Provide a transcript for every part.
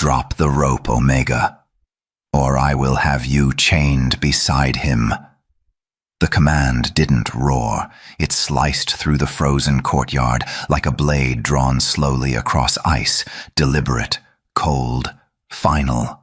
Drop the rope, Omega, or I will have you chained beside him." The command didn't roar. It sliced through the frozen courtyard like a blade drawn slowly across ice, deliberate, cold, final.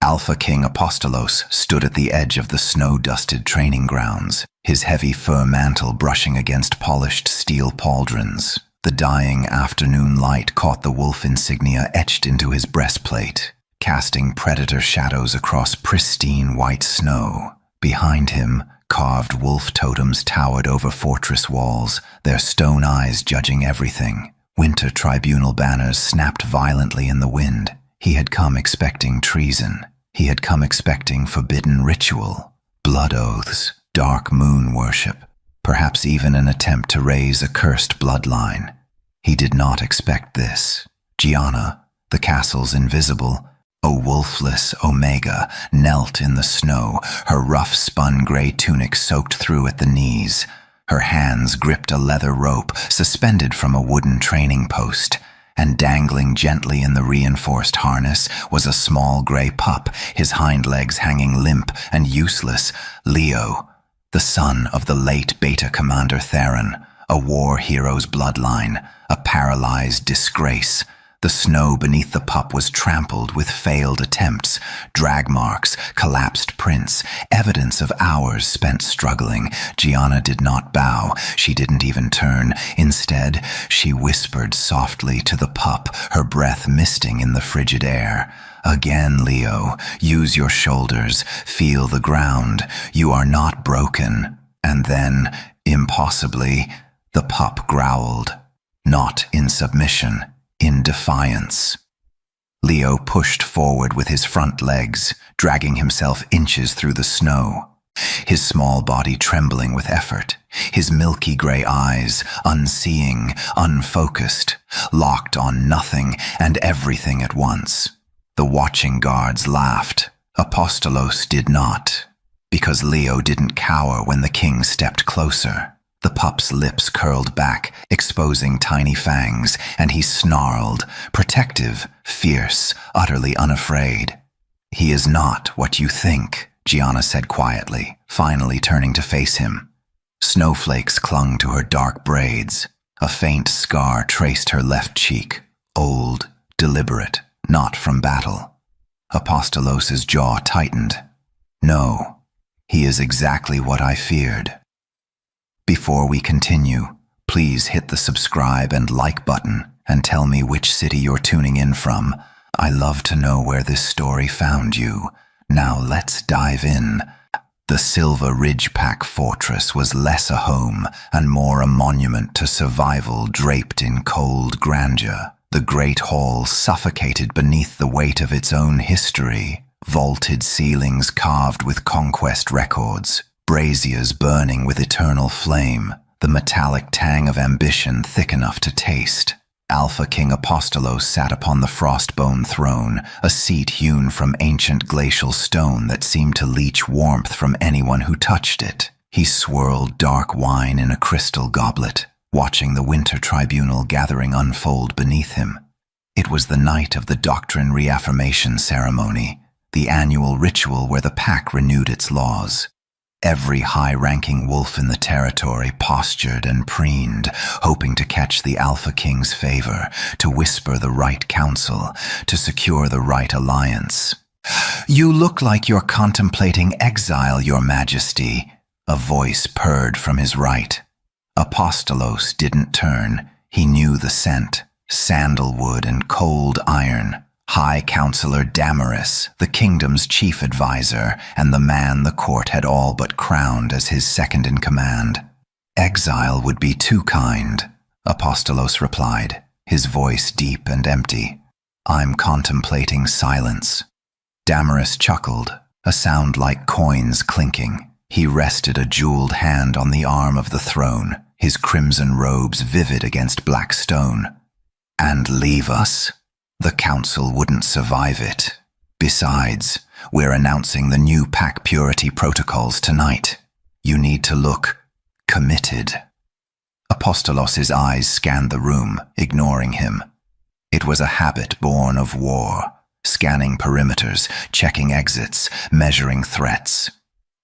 Alpha King Apostolos stood at the edge of the snow-dusted training grounds, his heavy fur mantle brushing against polished steel pauldrons. The dying afternoon light caught the wolf insignia etched into his breastplate, casting predator shadows across pristine white snow. Behind him, carved wolf totems towered over fortress walls, their stone eyes judging everything. Winter tribunal banners snapped violently in the wind. He had come expecting treason. He had come expecting forbidden ritual, blood oaths, dark moon worship, perhaps even an attempt to raise a cursed bloodline. He did not expect this. Gianna, the castle's invisible, wolfless Omega, knelt in the snow, her rough spun gray tunic soaked through at the knees. Her hands gripped a leather rope suspended from a wooden training post, and dangling gently in the reinforced harness was a small gray pup, his hind legs hanging limp and useless. Leo, the son of the late Beta Commander Theron, a war hero's bloodline, a paralyzed disgrace. The snow beneath the pup was trampled with failed attempts, drag marks, collapsed prints, evidence of hours spent struggling. Gianna did not bow. She didn't even turn. Instead, she whispered softly to the pup, her breath misting in the frigid air. "Again, Leo, use your shoulders. Feel the ground. You are not broken." And then, impossibly, the pup growled. Not in submission, in defiance. Leo pushed forward with his front legs, dragging himself inches through the snow, his small body trembling with effort, his milky gray eyes unseeing, unfocused, locked on nothing and everything at once. The watching guards laughed. Apostolos did not, because Leo didn't cower when the king stepped closer. The pup's lips curled back, exposing tiny fangs, and he snarled, protective, fierce, utterly unafraid. "He is not what you think," Gianna said quietly, finally turning to face him. Snowflakes clung to her dark braids. A faint scar traced her left cheek, old, deliberate, not from battle. Apostolos's jaw tightened. "No, he is exactly what I feared." Before we continue, please hit the subscribe and like button and tell me which city you're tuning in from. I love to know where this story found you. Now let's dive in. The Silver Ridgepack Fortress was less a home and more a monument to survival draped in cold grandeur. The great hall suffocated beneath the weight of its own history, vaulted ceilings carved with conquest records, braziers burning with eternal flame, the metallic tang of ambition thick enough to taste. Alpha King Apostolos sat upon the frostbone throne, a seat hewn from ancient glacial stone that seemed to leach warmth from anyone who touched it. He swirled dark wine in a crystal goblet, watching the winter tribunal gathering unfold beneath him. It was the night of the doctrine reaffirmation ceremony, the annual ritual where the pack renewed its laws. Every high-ranking wolf in the territory postured and preened, hoping to catch the Alpha King's favor, to whisper the right counsel, to secure the right alliance. "You look like you're contemplating exile, Your Majesty," a voice purred from his right. Apostolos didn't turn. He knew the scent, sandalwood and cold iron. High Counselor Damaris, the kingdom's chief advisor, and the man the court had all but crowned as his second-in-command. "Exile would be too kind," Apostolos replied, his voice deep and empty. "I'm contemplating silence." Damaris chuckled, a sound like coins clinking. He rested a jeweled hand on the arm of the throne, his crimson robes vivid against black stone. "And leave us? The council wouldn't survive it. Besides, we're announcing the new pack purity protocols tonight. You need to look committed." Apostolos's eyes scanned the room, ignoring him. It was a habit born of war, scanning perimeters, checking exits, measuring threats.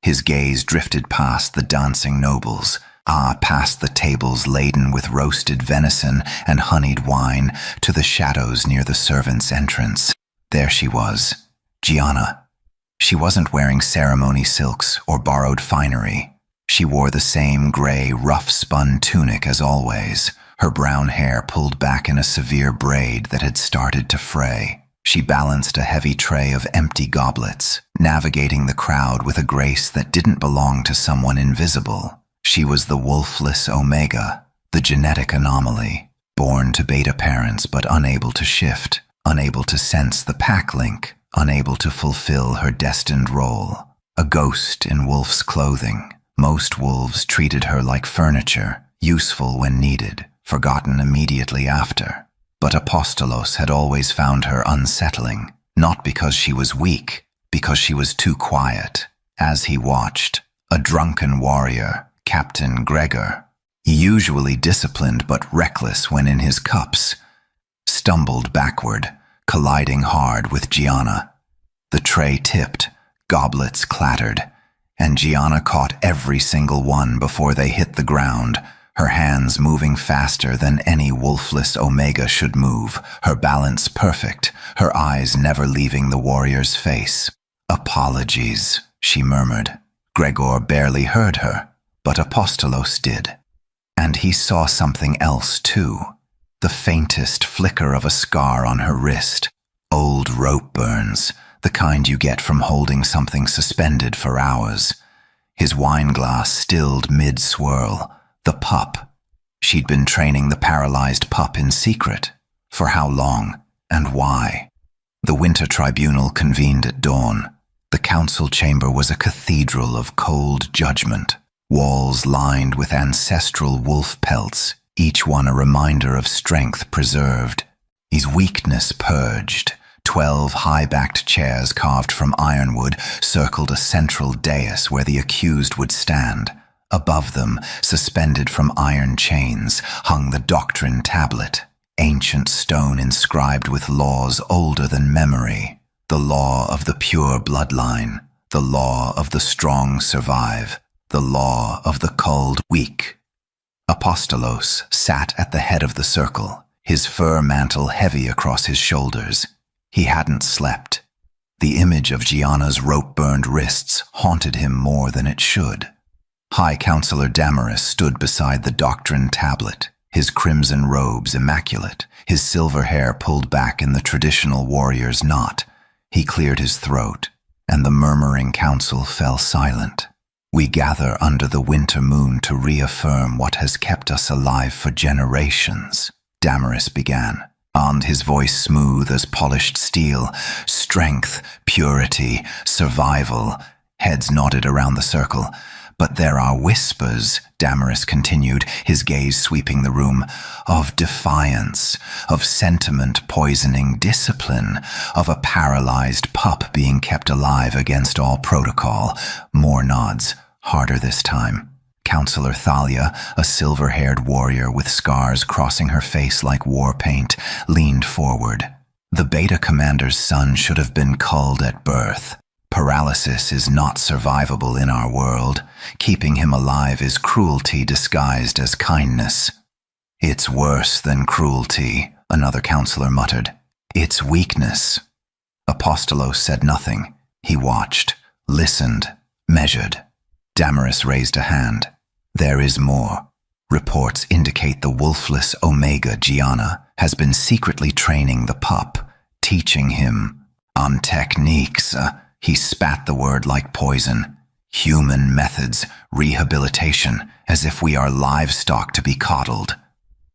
His gaze drifted past the dancing nobles, past the tables laden with roasted venison and honeyed wine, to the shadows near the servants' entrance. There she was, Gianna. She wasn't wearing ceremony silks or borrowed finery. She wore the same gray, rough-spun tunic as always, her brown hair pulled back in a severe braid that had started to fray. She balanced a heavy tray of empty goblets, navigating the crowd with a grace that didn't belong to someone invisible. She was the wolfless Omega, the genetic anomaly, born to beta parents but unable to shift, unable to sense the pack link, unable to fulfill her destined role. A ghost in wolf's clothing. Most wolves treated her like furniture, useful when needed, forgotten immediately after. But Apostolos had always found her unsettling, not because she was weak, because she was too quiet. As he watched, a drunken warrior, Captain Gregor, usually disciplined but reckless when in his cups, stumbled backward, colliding hard with Gianna. The tray tipped, goblets clattered, and Gianna caught every single one before they hit the ground, her hands moving faster than any wolfless Omega should move, her balance perfect, her eyes never leaving the warrior's face. "Apologies," she murmured. Gregor barely heard her, but Apostolos did. And he saw something else too, the faintest flicker of a scar on her wrist. Old rope burns, the kind you get from holding something suspended for hours. His wineglass stilled mid-swirl. The pup. She'd been training the paralyzed pup in secret. For how long, and why? The winter tribunal convened at dawn. The council chamber was a cathedral of cold judgment. Walls lined with ancestral wolf pelts, each one a reminder of strength preserved. His weakness purged. 12 high-backed chairs carved from ironwood circled a central dais where the accused would stand. Above them, suspended from iron chains, hung the doctrine tablet, ancient stone inscribed with laws older than memory. The law of the pure bloodline, the law of the strong survive, the law of the cold weak. Apostolos sat at the head of the circle, his fur mantle heavy across his shoulders. He hadn't slept. The image of Gianna's rope-burned wrists haunted him more than it should. High Counselor Damaris stood beside the doctrine tablet, his crimson robes immaculate, his silver hair pulled back in the traditional warrior's knot. He cleared his throat, and the murmuring council fell silent. "We gather under the winter moon to reaffirm what has kept us alive for generations," Damaris began, and his voice smooth as polished steel. "Strength, purity, survival." Heads nodded around the circle. "But there are whispers," Damaris continued, his gaze sweeping the room, "of defiance, of sentiment poisoning discipline, of a paralyzed pup being kept alive against all protocol." More nods, harder this time. Counselor Thalia, a silver-haired warrior with scars crossing her face like war paint, leaned forward. "The Beta Commander's son should have been culled at birth. Paralysis is not survivable in our world. Keeping him alive is cruelty disguised as kindness." "It's worse than cruelty," another counselor muttered. "It's weakness." Apostolos said nothing. He watched, listened, measured. Damaris raised a hand. "There is more. Reports indicate the wolfless Omega Gianna has been secretly training the pup, teaching him on techniques." He spat the word like poison. "Human methods, rehabilitation, as if we are livestock to be coddled."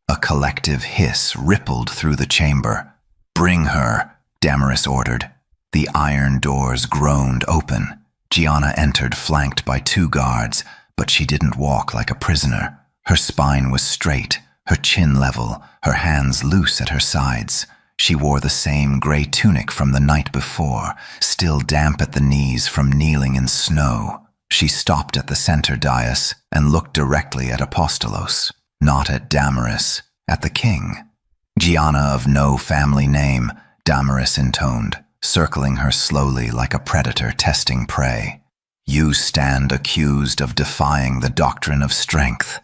A collective hiss rippled through the chamber. "Bring her," Damaris ordered. The iron doors groaned open. Gianna entered flanked by 2 guards, but she didn't walk like a prisoner. Her spine was straight, her chin level, her hands loose at her sides. She wore the same gray tunic from the night before, still damp at the knees from kneeling in snow. She stopped at the center dais and looked directly at Apostolos, not at Damaris, at the king. Gianna of no family name, Damaris intoned, circling her slowly like a predator testing prey. You stand accused of defying the doctrine of strength.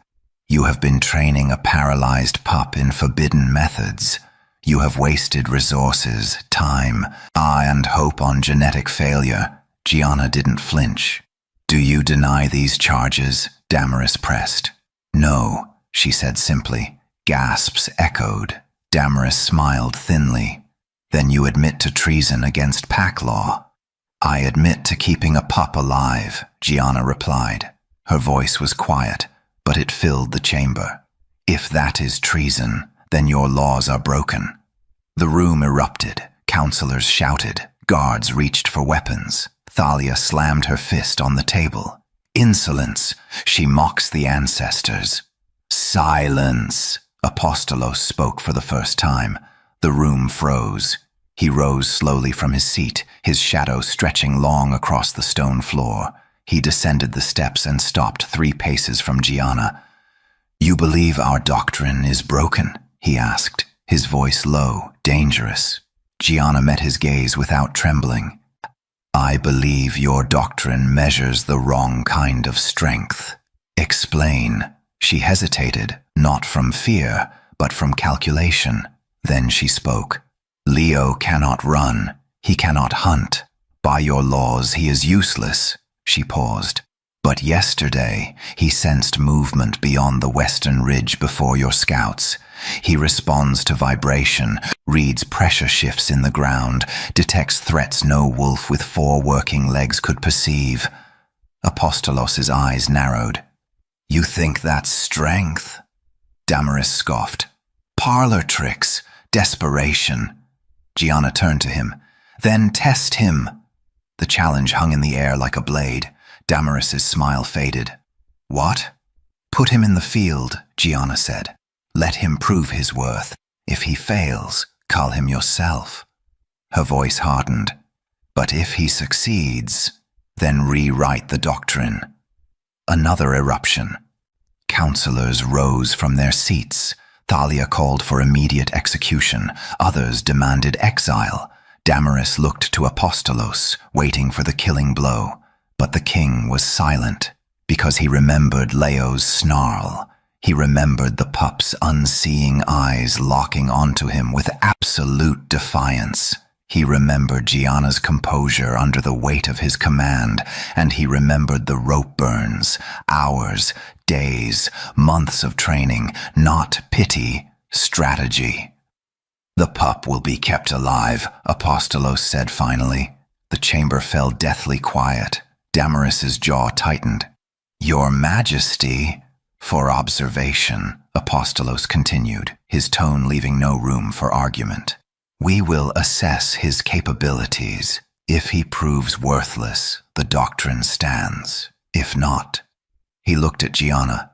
You have been training a paralyzed pup in forbidden methods. You have wasted resources, time, and hope on genetic failure. Gianna didn't flinch. Do you deny these charges? Damaris pressed. No, she said simply. Gasps echoed. Damaris smiled thinly. Then you admit to treason against pack law. I admit to keeping a pup alive, Gianna replied. Her voice was quiet, but it filled the chamber. If that is treason, then your laws are broken. The room erupted. Counselors shouted. Guards reached for weapons. Thalia slammed her fist on the table. Insolence! She mocks the ancestors. Silence! Apostolos spoke for the first time. The room froze. He rose slowly from his seat, his shadow stretching long across the stone floor. He descended the steps and stopped 3 paces from Gianna. You believe our doctrine is broken? He asked, his voice low, dangerous. Gianna met his gaze without trembling. I believe your doctrine measures the wrong kind of strength. Explain. She hesitated, not from fear, but from calculation. Then she spoke. Leo cannot run. He cannot hunt. By your laws, he is useless. She paused. But yesterday, he sensed movement beyond the western ridge before your scouts. He responds to vibration, reads pressure shifts in the ground, detects threats no wolf with 4 working legs could perceive. Apostolos's eyes narrowed. You think that's strength? Damaris scoffed. Parlor tricks, desperation. Gianna turned to him. Then test him. The challenge hung in the air like a blade. Damaris's smile faded. What? Put him in the field, Gianna said. Let him prove his worth. If he fails, call him yourself. Her voice hardened. But if he succeeds, then rewrite the doctrine. Another eruption. Counselors rose from their seats. Thalia called for immediate execution. Others demanded exile. Damaris looked to Apostolos, waiting for the killing blow. But the king was silent, because he remembered Leo's snarl. He remembered the pup's unseeing eyes locking onto him with absolute defiance. He remembered Gianna's composure under the weight of his command, and he remembered the rope burns, hours, days, months of training, not pity, strategy. The pup will be kept alive, Apostolos said finally. The chamber fell deathly quiet. Damaris's jaw tightened. Your Majesty, for observation, Apostolos continued, his tone leaving no room for argument. We will assess his capabilities. If he proves worthless, the doctrine stands. If not, he looked at Gianna.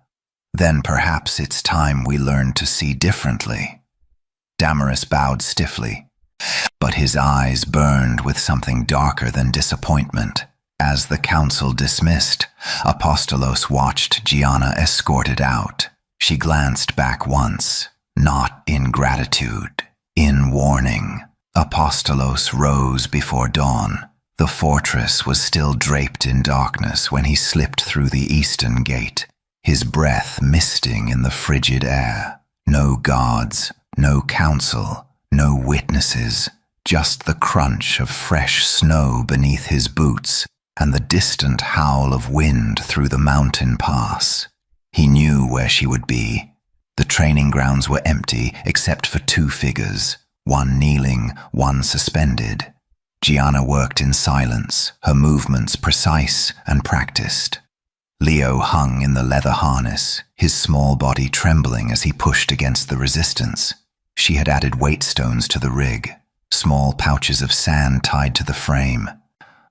Then perhaps it's time we learn to see differently. Damaris bowed stiffly, but his eyes burned with something darker than disappointment. As the council dismissed, Apostolos watched Gianna escorted out. She glanced back once, not in gratitude, in warning. Apostolos rose before dawn. The fortress was still draped in darkness when he slipped through the eastern gate, his breath misting in the frigid air. No guards, no council, no witnesses, just the crunch of fresh snow beneath his boots and the distant howl of wind through the mountain pass. He knew where she would be. The training grounds were empty except for 2 figures, one kneeling, one suspended. Gianna worked in silence, her movements precise and practiced. Leo hung in the leather harness, his small body trembling as he pushed against the resistance. She had added weight stones to the rig, small pouches of sand tied to the frame.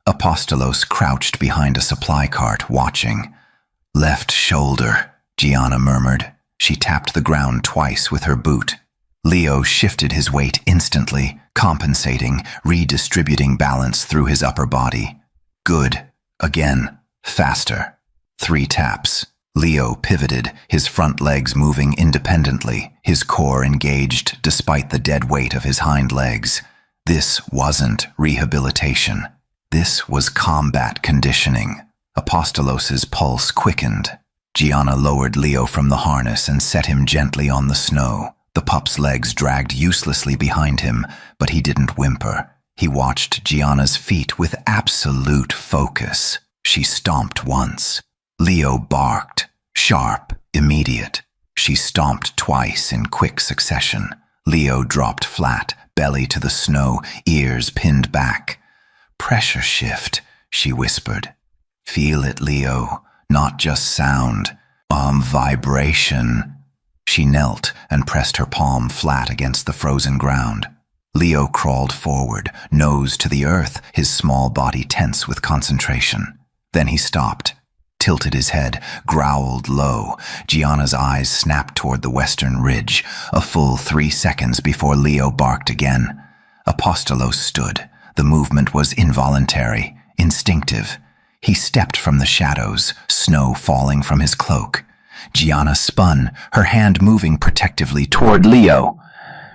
Apostolos crouched behind a supply cart, watching. Left shoulder, Gianna murmured. She tapped the ground twice with her boot. Leo shifted his weight instantly, compensating, redistributing balance through his upper body. Good. Again. Faster. 3 taps. Leo pivoted, his front legs moving independently, his core engaged despite the dead weight of his hind legs. This wasn't rehabilitation. This was combat conditioning. Apostolos's pulse quickened. Gianna lowered Leo from the harness and set him gently on the snow. The pup's legs dragged uselessly behind him, but he didn't whimper. He watched Gianna's feet with absolute focus. She stomped once. Leo barked, sharp, immediate. She stomped twice in quick succession. Leo dropped flat, belly to the snow, ears pinned back. "Pressure shift," she whispered. "Feel it, Leo, not just sound. Vibration." She knelt and pressed her palm flat against the frozen ground. Leo crawled forward, nose to the earth, his small body tense with concentration. Then he stopped, tilted his head, growled low. Gianna's eyes snapped toward the western ridge, a full 3 seconds before Leo barked again. Apostolos stood. The movement was involuntary, instinctive. He stepped from the shadows, snow falling from his cloak. Gianna spun, her hand moving protectively toward Leo.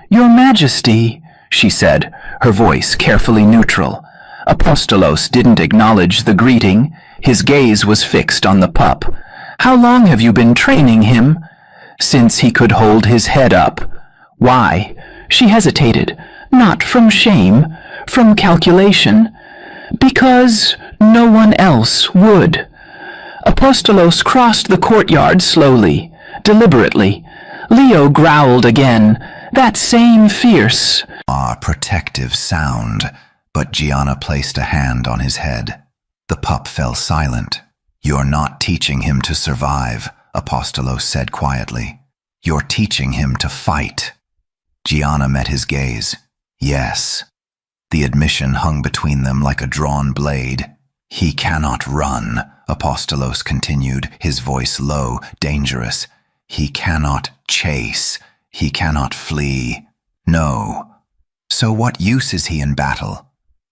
"Your Majesty," she said, her voice carefully neutral. Apostolos didn't acknowledge the greeting. His gaze was fixed on the pup. "How long have you been training him?" "Since he could hold his head up." "Why?" She hesitated. "Not from shame, from calculation." "Because no one else would." Apostolos crossed the courtyard slowly, deliberately. Leo growled again, that same fierce, protective sound, but Gianna placed a hand on his head. The pup fell silent. "You're not teaching him to survive," Apostolos said quietly. "You're teaching him to fight." Gianna met his gaze. "Yes." The admission hung between them like a drawn blade. "He cannot run," Apostolos continued, his voice low, dangerous. "He cannot chase. He cannot flee. No. So what use is he in battle?"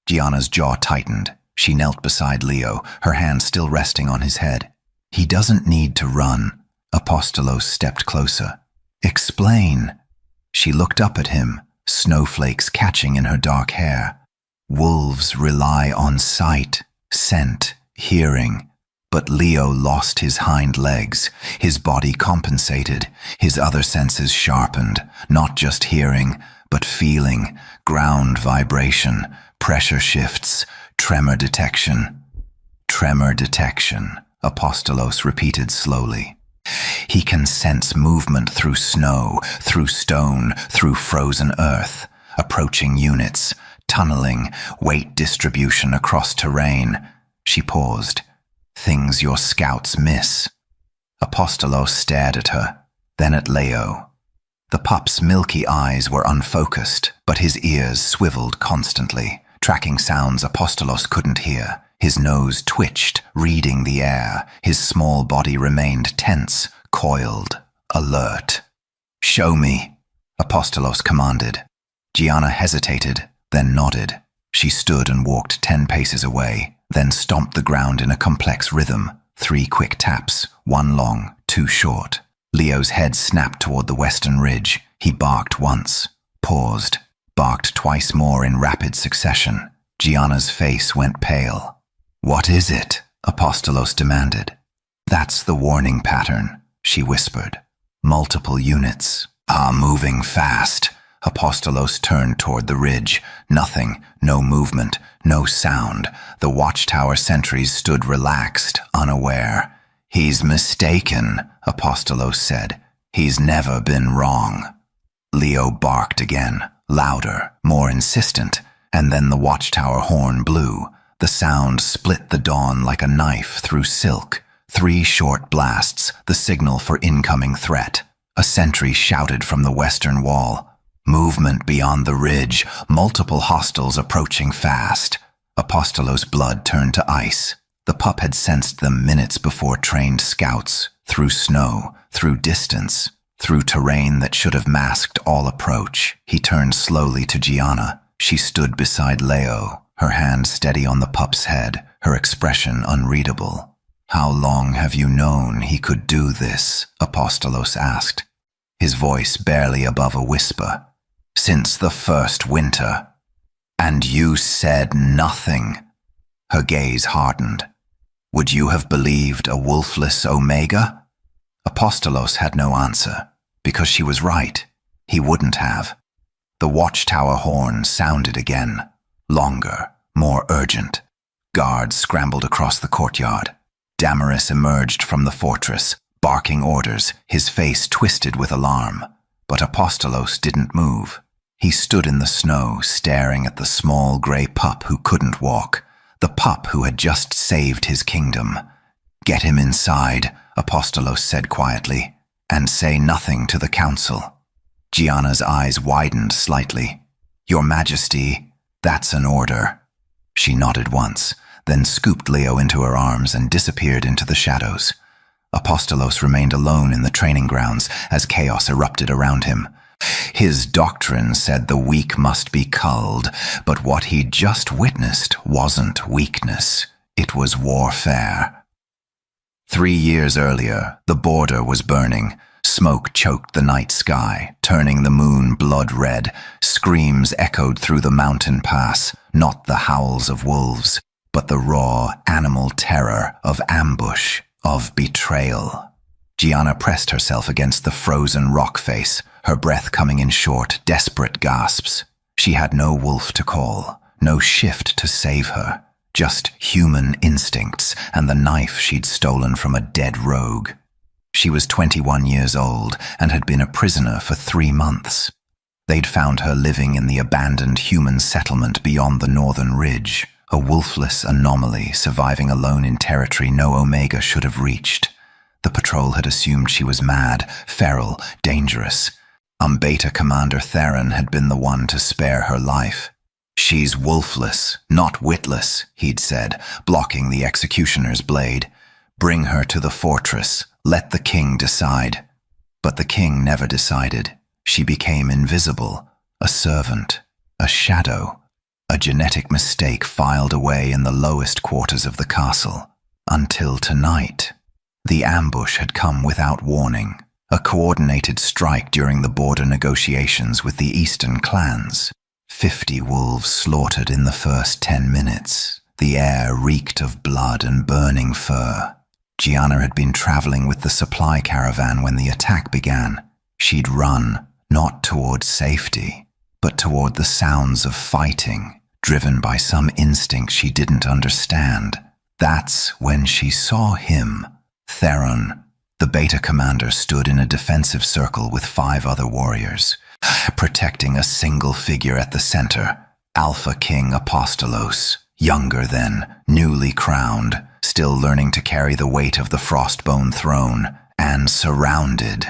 Gianna's jaw tightened. She knelt beside Leo, her hand still resting on his head. "He doesn't need to run." Apostolos stepped closer. "Explain." She looked up at him, snowflakes catching in her dark hair. "Wolves rely on sight, scent, hearing." But Leo lost his hind legs. His body compensated, his other senses sharpened, not just hearing, but feeling, ground vibration, pressure shifts, tremor detection. "Tremor detection," Apostolos repeated slowly. "He can sense movement through snow, through stone, through frozen earth, approaching units, tunneling, weight distribution across terrain." She paused. "Things your scouts miss." Apostolos stared at her, then at Leo. The pup's milky eyes were unfocused, but his ears swiveled constantly, tracking sounds Apostolos couldn't hear. His nose twitched, reading the air. His small body remained tense, coiled, alert. "Show me," Apostolos commanded. Gianna hesitated, then nodded. She stood and walked 10 paces away, then stomped the ground in a complex rhythm. 3 quick taps, 1 long, 2 short. Leo's head snapped toward the western ridge. He barked once, paused, barked twice more in rapid succession. Gianna's face went pale. "What is it?" Apostolos demanded. "That's the warning pattern," she whispered. "Multiple units. Moving fast." Apostolos turned toward the ridge. Nothing, no movement, no sound. The watchtower sentries stood relaxed, unaware. "He's mistaken," Apostolos said. "He's never been wrong." Leo barked again, louder, more insistent, and then the watchtower horn blew. The sound split the dawn like a knife through silk. 3 short blasts, the signal for incoming threat. A sentry shouted from the western wall. Movement beyond the ridge, multiple hostiles approaching fast. Apostolos' blood turned to ice. The pup had sensed them minutes before trained scouts, through snow, through distance, through terrain that should have masked all approach. He turned slowly to Gianna. She stood beside Leo, her hand steady on the pup's head, her expression unreadable. How long have you known he could do this? Apostolos asked, his voice barely above a whisper. Since the first winter. And you said nothing. Her gaze hardened. Would you have believed a wolfless Omega? Apostolos had no answer, because she was right. He wouldn't have. The watchtower horn sounded again, longer, more urgent. Guards scrambled across the courtyard. Damaris emerged from the fortress, barking orders, his face twisted with alarm. But Apostolos didn't move. He stood in the snow, staring at the small grey pup who couldn't walk, the pup who had just saved his kingdom. Get him inside, Apostolos said quietly, and say nothing to the council. Gianna's eyes widened slightly. Your Majesty, that's an order. She nodded once, then scooped Leo into her arms and disappeared into the shadows. Apostolos remained alone in the training grounds as chaos erupted around him. His doctrine said the weak must be culled, but what he'd just witnessed wasn't weakness. It was warfare. 3 years earlier, the border was burning. Smoke choked the night sky, turning the moon blood red. Screams echoed through the mountain pass, not the howls of wolves, but the raw animal terror of ambush, of betrayal. Gianna pressed herself against the frozen rock face, her breath coming in short, desperate gasps. She had no wolf to call, no shift to save her, just human instincts and the knife she'd stolen from a dead rogue. She was 21 years old and had been a prisoner for 3 months. They'd found her living in the abandoned human settlement beyond the northern ridge, a wolfless anomaly surviving alone in territory no Omega should have reached. The patrol had assumed she was mad, feral, dangerous. Beta Commander Theron had been the one to spare her life. She's wolfless, not witless, he'd said, blocking the executioner's blade. Bring her to the fortress. Let the king decide. But the king never decided. She became invisible, a servant, a shadow, a genetic mistake filed away in the lowest quarters of the castle. Until tonight. The ambush had come without warning, a coordinated strike during the border negotiations with the eastern clans. 50 wolves slaughtered in the first 10 minutes. The air reeked of blood and burning fur. Gianna had been traveling with the supply caravan when the attack began. She'd run, not toward safety, but toward the sounds of fighting, driven by some instinct she didn't understand. That's when she saw him. Theron, the Beta commander, stood in a defensive circle with 5 other warriors, protecting a single figure at the center, Alpha King Apostolos, younger then, newly crowned, still learning to carry the weight of the Frostbone throne, and surrounded.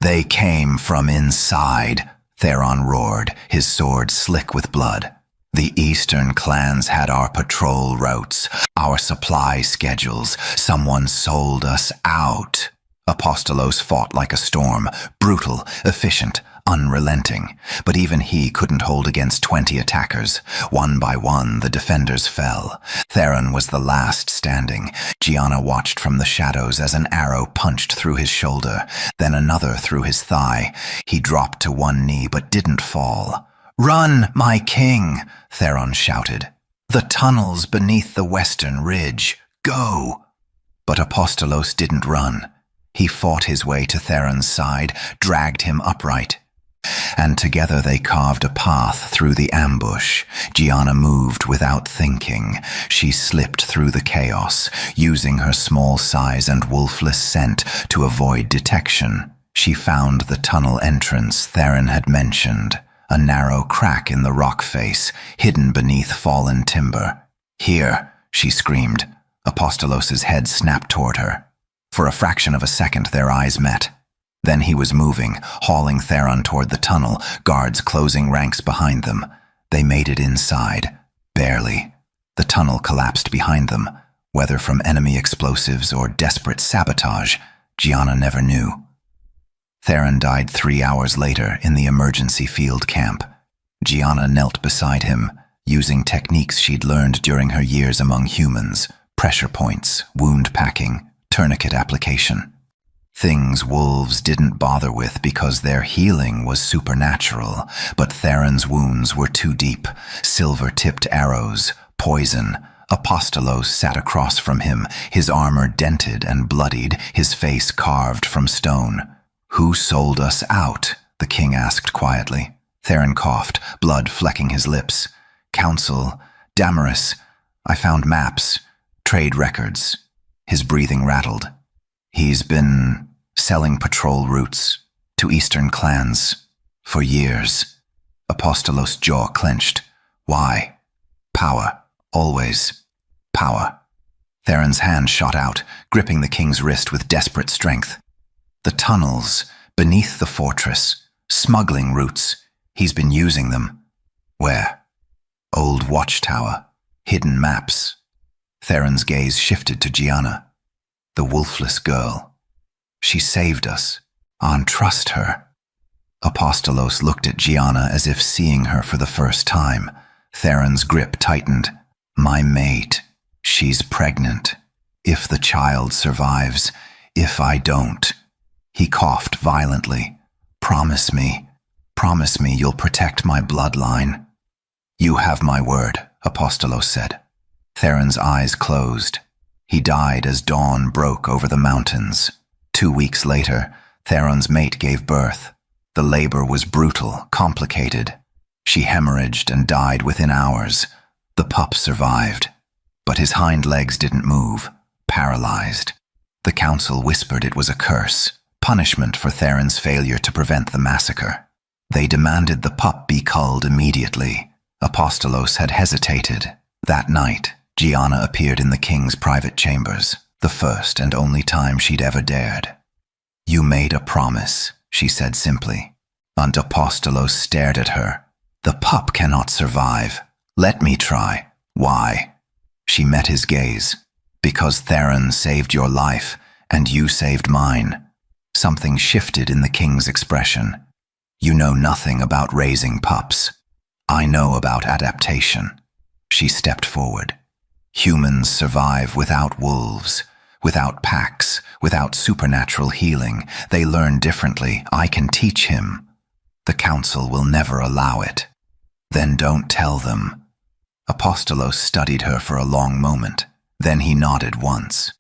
They came from inside, Theron roared, his sword slick with blood. The eastern clans had our patrol routes, our supply schedules. Someone sold us out. Apostolos fought like a storm, brutal, efficient, unrelenting. But even he couldn't hold against 20 attackers. One by one, the defenders fell. Theron was the last standing. Gianna watched from the shadows as an arrow punched through his shoulder, then another through his thigh. He dropped to one knee but didn't fall. "Run, my king!" Theron shouted. "The tunnels beneath the western ridge. Go!" But Apostolos didn't run. He fought his way to Theron's side, dragged him upright. And together they carved a path through the ambush. Gianna moved without thinking. She slipped through the chaos, using her small size and wolfless scent to avoid detection. She found the tunnel entrance Theron had mentioned. A narrow crack in the rock face, hidden beneath fallen timber. "Here," she screamed. Apostolos's head snapped toward her. For a fraction of a second their eyes met. Then he was moving, hauling Theron toward the tunnel, guards closing ranks behind them. They made it inside. Barely. The tunnel collapsed behind them. Whether from enemy explosives or desperate sabotage, Gianna never knew. Theron died 3 hours later in the emergency field camp. Gianna knelt beside him, using techniques she'd learned during her years among humans. pressure points, wound packing, tourniquet application. Things wolves didn't bother with because their healing was supernatural, but Theron's wounds were too deep. Silver-tipped arrows, poison. Apostolos sat across from him, his armor dented and bloodied, his face carved from stone. "Who sold us out?" the king asked quietly. Theron coughed, blood flecking his lips. "Council, Damaris, I found maps, trade records." His breathing rattled. "He's been selling patrol routes to eastern clans for years." Apostolos' jaw clenched. "Why?" "Power. Always. Power." Theron's hand shot out, gripping the king's wrist with desperate strength. "The tunnels beneath the fortress, smuggling routes. He's been using them." "Where?" "Old watchtower. Hidden maps." Theron's gaze shifted to Gianna. "The wolfless girl. She saved us. Trust her." Apostolos looked at Gianna as if seeing her for the first time. Theron's grip tightened. "My mate. She's pregnant. If the child survives, if I don't." He coughed violently. Promise me you'll protect my bloodline." "You have my word," Apostolos said. Theron's eyes closed. He died as dawn broke over the mountains. 2 weeks later, Theron's mate gave birth. The labor was brutal, complicated. She hemorrhaged and died within hours. The pup survived, but his hind legs didn't move, paralyzed. The council whispered it was a curse, punishment for Theron's failure to prevent the massacre. They demanded the pup be culled immediately. Apostolos had hesitated. That night, Gianna appeared in the king's private chambers, the first and only time she'd ever dared. "You made a promise," she said simply. And Apostolos stared at her. "The pup cannot survive. Let me try." "Why?" She met his gaze. "Because Theron saved your life, and you saved mine." Something shifted in the king's expression. "You know nothing about raising pups. I know about adaptation." She stepped forward. "Humans survive without wolves, without packs, without supernatural healing. They learn differently. I can teach him. The council will never allow it." "Then don't tell them." Apostolos studied her for a long moment. Then he nodded once.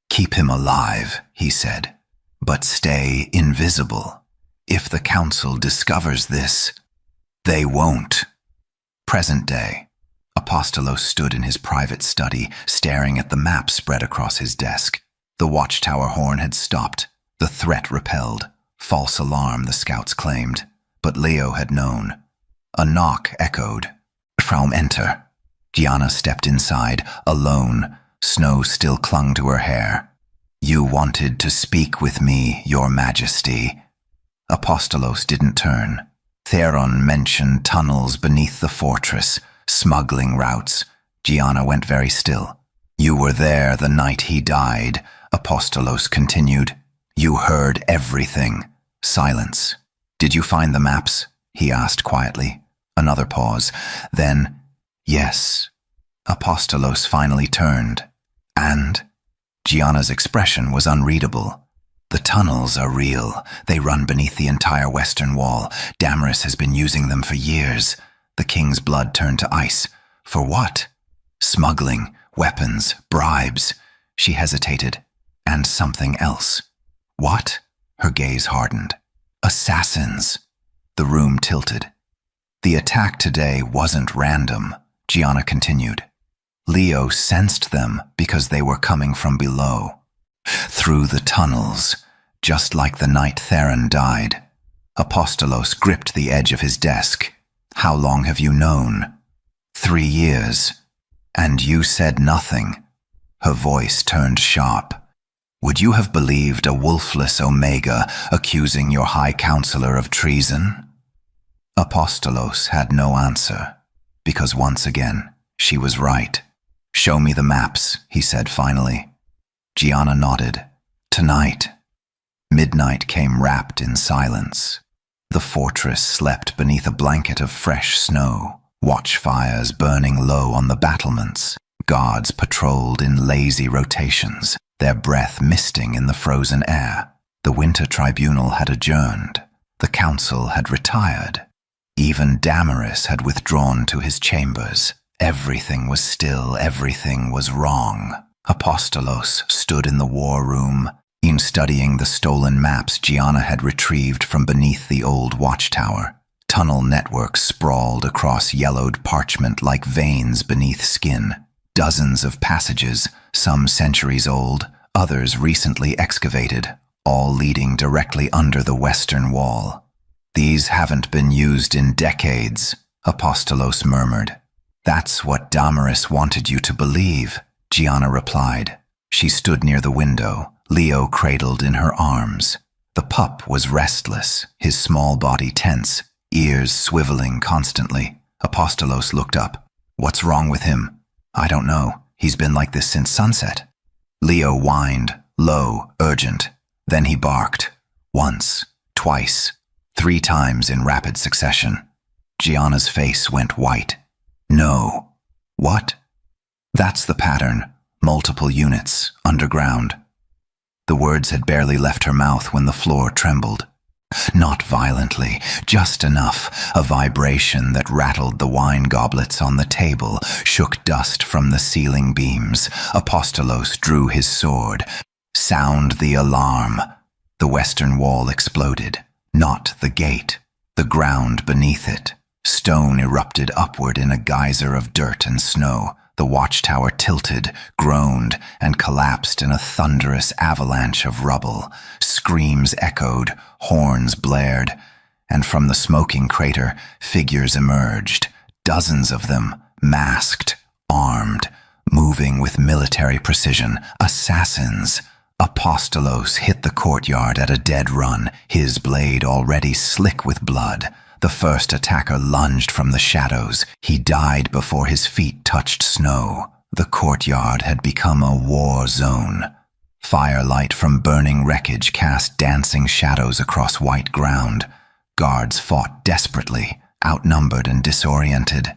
"Keep him alive," he said, "but stay invisible. If the council discovers this, they won't." Present day. Apostolos stood in his private study, staring at the map spread across his desk. The watchtower horn had stopped, the threat repelled. False alarm, the scouts claimed. But Leo had known. A knock echoed. "From enter." Gianna stepped inside, alone. Snow still clung to her hair. "You wanted to speak with me, Your Majesty." Apostolos didn't turn. Theron mentioned tunnels beneath the fortress, smuggling routes. Gianna went very still. "You were there the night he died," Apostolos continued. "You heard everything." Silence. "Did you find the maps?" he asked quietly. Another pause. Then, "Yes." Apostolos finally turned. "And?" Gianna's expression was unreadable. "The tunnels are real. They run beneath the entire western wall. Damaris has been using them for years." The king's blood turned to ice. "For what?" "Smuggling, weapons, bribes." She hesitated. "And something else." "What?" Her gaze hardened. "Assassins." The room tilted. "The attack today wasn't random," Gianna continued. "Leo sensed them because they were coming from below. Through the tunnels, just like the night Theron died." Apostolos gripped the edge of his desk. "How long have you known?" 3 years. "And you said nothing." Her voice turned sharp. "Would you have believed a wolfless Omega accusing your high counselor of treason?" Apostolos had no answer, because once again, she was right. "Show me the maps," he said finally. Gianna nodded. "Tonight." Midnight came wrapped in silence. The fortress slept beneath a blanket of fresh snow, watchfires burning low on the battlements. Guards patrolled in lazy rotations, their breath misting in the frozen air. The winter tribunal had adjourned. The council had retired. Even Damaris had withdrawn to his chambers. Everything was still, everything was wrong. Apostolos stood in the war room, studying the stolen maps Gianna had retrieved from beneath the old watchtower. Tunnel networks sprawled across yellowed parchment like veins beneath skin. Dozens of passages, some centuries old, others recently excavated, all leading directly under the western wall. "These haven't been used in decades," Apostolos murmured. "That's what Damaris wanted you to believe," Gianna replied. She stood near the window, Leo cradled in her arms. The pup was restless, his small body tense, ears swiveling constantly. Apostolos looked up. "What's wrong with him?" "I don't know. He's been like this since sunset." Leo whined, low, urgent. Then he barked. Once, twice, 3 times in rapid succession. Gianna's face went white. "No." "What?" "That's the pattern. Multiple units, underground." The words had barely left her mouth when the floor trembled. Not violently, just enough, a vibration that rattled the wine goblets on the table, shook dust from the ceiling beams. Apostolos drew his sword. "Sound the alarm." The western wall exploded. Not the gate, the ground beneath it. Stone erupted upward in a geyser of dirt and snow. The watchtower tilted, groaned, and collapsed in a thunderous avalanche of rubble. Screams echoed, horns blared, and from the smoking crater, figures emerged. Dozens of them, masked, armed, moving with military precision. Assassins. Apostolos hit the courtyard at a dead run, his blade already slick with blood. The first attacker lunged from the shadows. He died before his feet touched snow. The courtyard had become a war zone. Firelight from burning wreckage cast dancing shadows across white ground. Guards fought desperately, outnumbered and disoriented.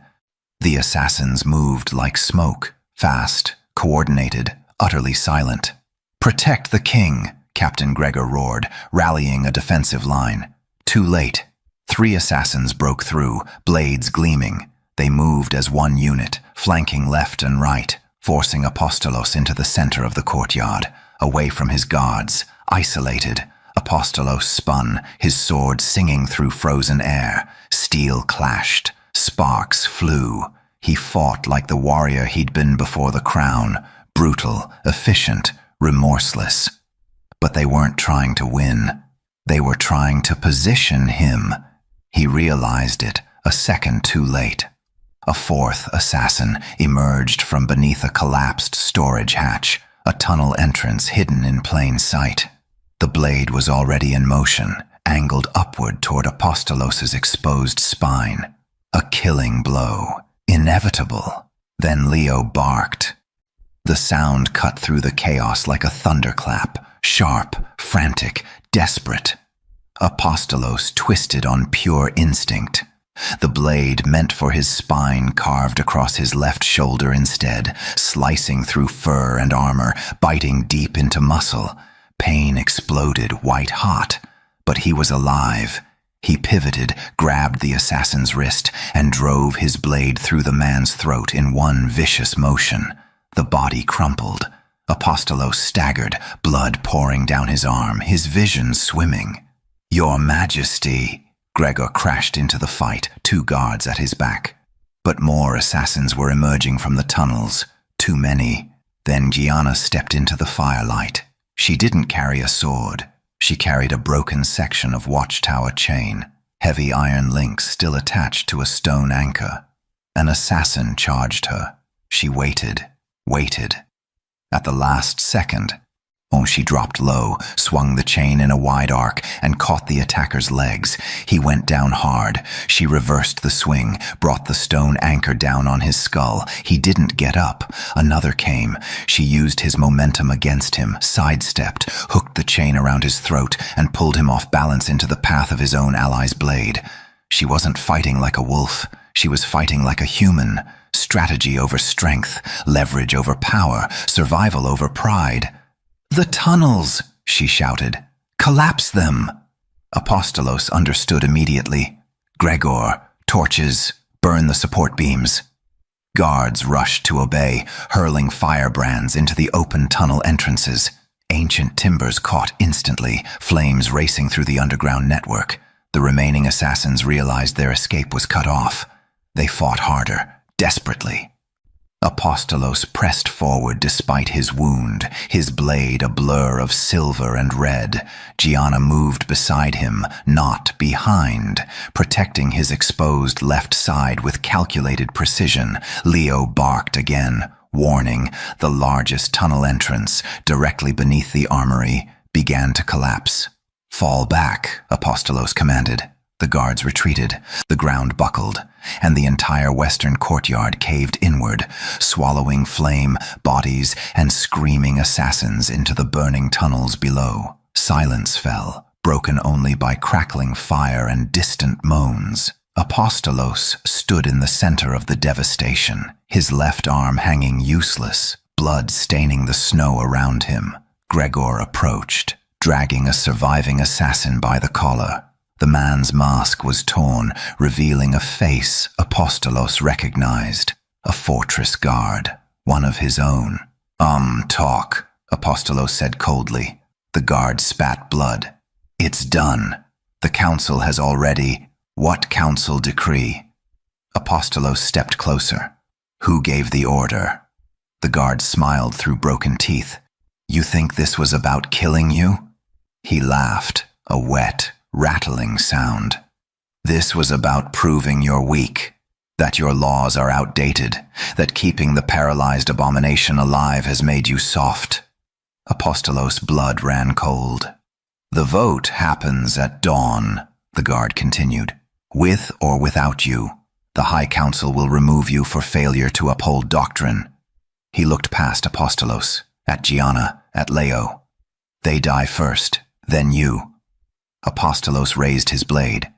The assassins moved like smoke, fast, coordinated, utterly silent. "Protect the king," Captain Gregor roared, rallying a defensive line. Too late. 3 assassins broke through, blades gleaming. They moved as one unit, flanking left and right, forcing Apostolos into the center of the courtyard, away from his guards, isolated. Apostolos spun, his sword singing through frozen air. Steel clashed, sparks flew. He fought like the warrior he'd been before the crown, brutal, efficient, remorseless. But they weren't trying to win. They were trying to position him. He realized it, a second too late. A 4th assassin emerged from beneath a collapsed storage hatch, a tunnel entrance hidden in plain sight. The blade was already in motion, angled upward toward Apostolos's exposed spine. A killing blow, inevitable. Then Leo barked. The sound cut through the chaos like a thunderclap, sharp, frantic, desperate. Apostolos twisted on pure instinct. The blade meant for his spine carved across his left shoulder instead, slicing through fur and armor, biting deep into muscle. Pain exploded, white-hot. But he was alive. He pivoted, grabbed the assassin's wrist, and drove his blade through the man's throat in one vicious motion. The body crumpled. Apostolos staggered, blood pouring down his arm, his vision swimming. "Your Majesty!" Gregor crashed into the fight, 2 guards at his back. But more assassins were emerging from the tunnels, too many. Then Gianna stepped into the firelight. She didn't carry a sword. She carried a broken section of watchtower chain, heavy iron links still attached to a stone anchor. An assassin charged her. She waited, waited. At the last second, she dropped low, swung the chain in a wide arc, and caught the attacker's legs. He went down hard. She reversed the swing, brought the stone anchor down on his skull. He didn't get up. Another came. She used his momentum against him, sidestepped, hooked the chain around his throat, and pulled him off balance into the path of his own ally's blade. She wasn't fighting like a wolf. She was fighting like a human, Strategy over strength, leverage over power, survival over pride. "The tunnels!" she shouted. "Collapse them!" Apostolos understood immediately. "Gregor, torches, burn the support beams." Guards rushed to obey, hurling firebrands into the open tunnel entrances. Ancient timbers caught instantly, flames racing through the underground network. The remaining assassins realized their escape was cut off. They fought harder, desperately. Apostolos pressed forward despite his wound, his blade a blur of silver and red. Gianna moved beside him, not behind, protecting his exposed left side with calculated precision. Leo barked again, warning. The largest tunnel entrance, directly beneath the armory, began to collapse. "Fall back," Apostolos commanded. The guards retreated, the ground buckled, and the entire western courtyard caved inward, swallowing flame, bodies, and screaming assassins into the burning tunnels below. Silence fell, broken only by crackling fire and distant moans. Apostolos stood in the center of the devastation, his left arm hanging useless, blood staining the snow around him. Gregor approached, dragging a surviving assassin by the collar. The man's mask was torn, revealing a face Apostolos recognized. A fortress guard, one of his own. Talk," Apostolos said coldly. The guard spat blood. "It's done. The council has already—" "What council decree?" Apostolos stepped closer. "Who gave the order?" The guard smiled through broken teeth. "You think this was about killing you?" He laughed, a wet, rattling sound. "This was about proving you're weak, that your laws are outdated, that keeping the paralyzed abomination alive has made you soft." Apostolos' blood ran cold. "The vote happens at dawn," the guard continued. "With or without you, the High Council will remove you for failure to uphold doctrine." He looked past Apostolos, at Gianna, at Leo. "They die first, then you." Apostolos raised his blade.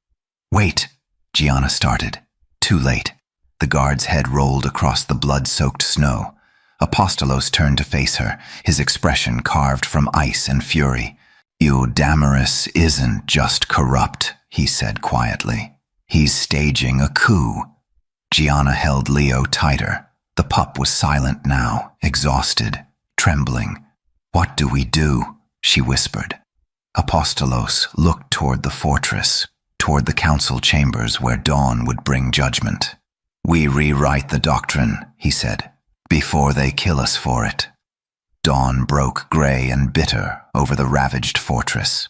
"Wait," Gianna started. Too late. The guard's head rolled across the blood-soaked snow. Apostolos turned to face her, his expression carved from ice and fury. "Damaris isn't just corrupt," he said quietly. "He's staging a coup." Gianna held Leo tighter. The pup was silent now, exhausted, trembling. "What do we do?" she whispered. Apostolos looked toward the fortress, toward the council chambers where dawn would bring judgment. "We rewrite the doctrine," he said, "before they kill us for it." Dawn broke gray and bitter over the ravaged fortress.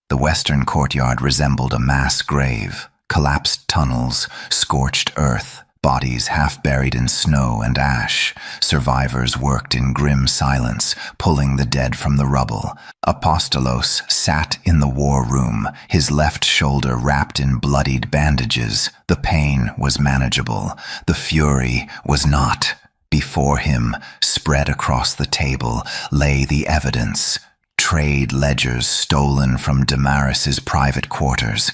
The western courtyard resembled a mass grave, collapsed tunnels, scorched earth, bodies half buried in snow and ash. Survivors worked in grim silence, pulling the dead from the rubble. Apostolos sat in the war room, his left shoulder wrapped in bloodied bandages. The pain was manageable. The fury was not. Before him, spread across the table, lay the evidence. Trade ledgers stolen from Damaris's private quarters.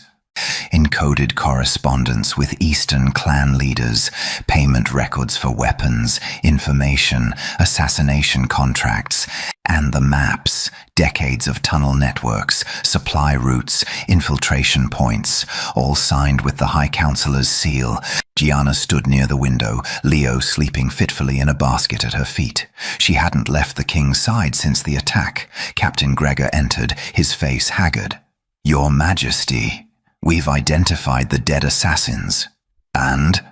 Encoded correspondence with Eastern clan leaders, payment records for weapons, information, assassination contracts, and the maps, decades of tunnel networks, supply routes, infiltration points, all signed with the High Councillor's seal. Gianna stood near the window, Leo sleeping fitfully in a basket at her feet. She hadn't left the king's side since the attack. Captain Gregor entered, his face haggard. "Your Majesty, we've identified the dead assassins." "And?"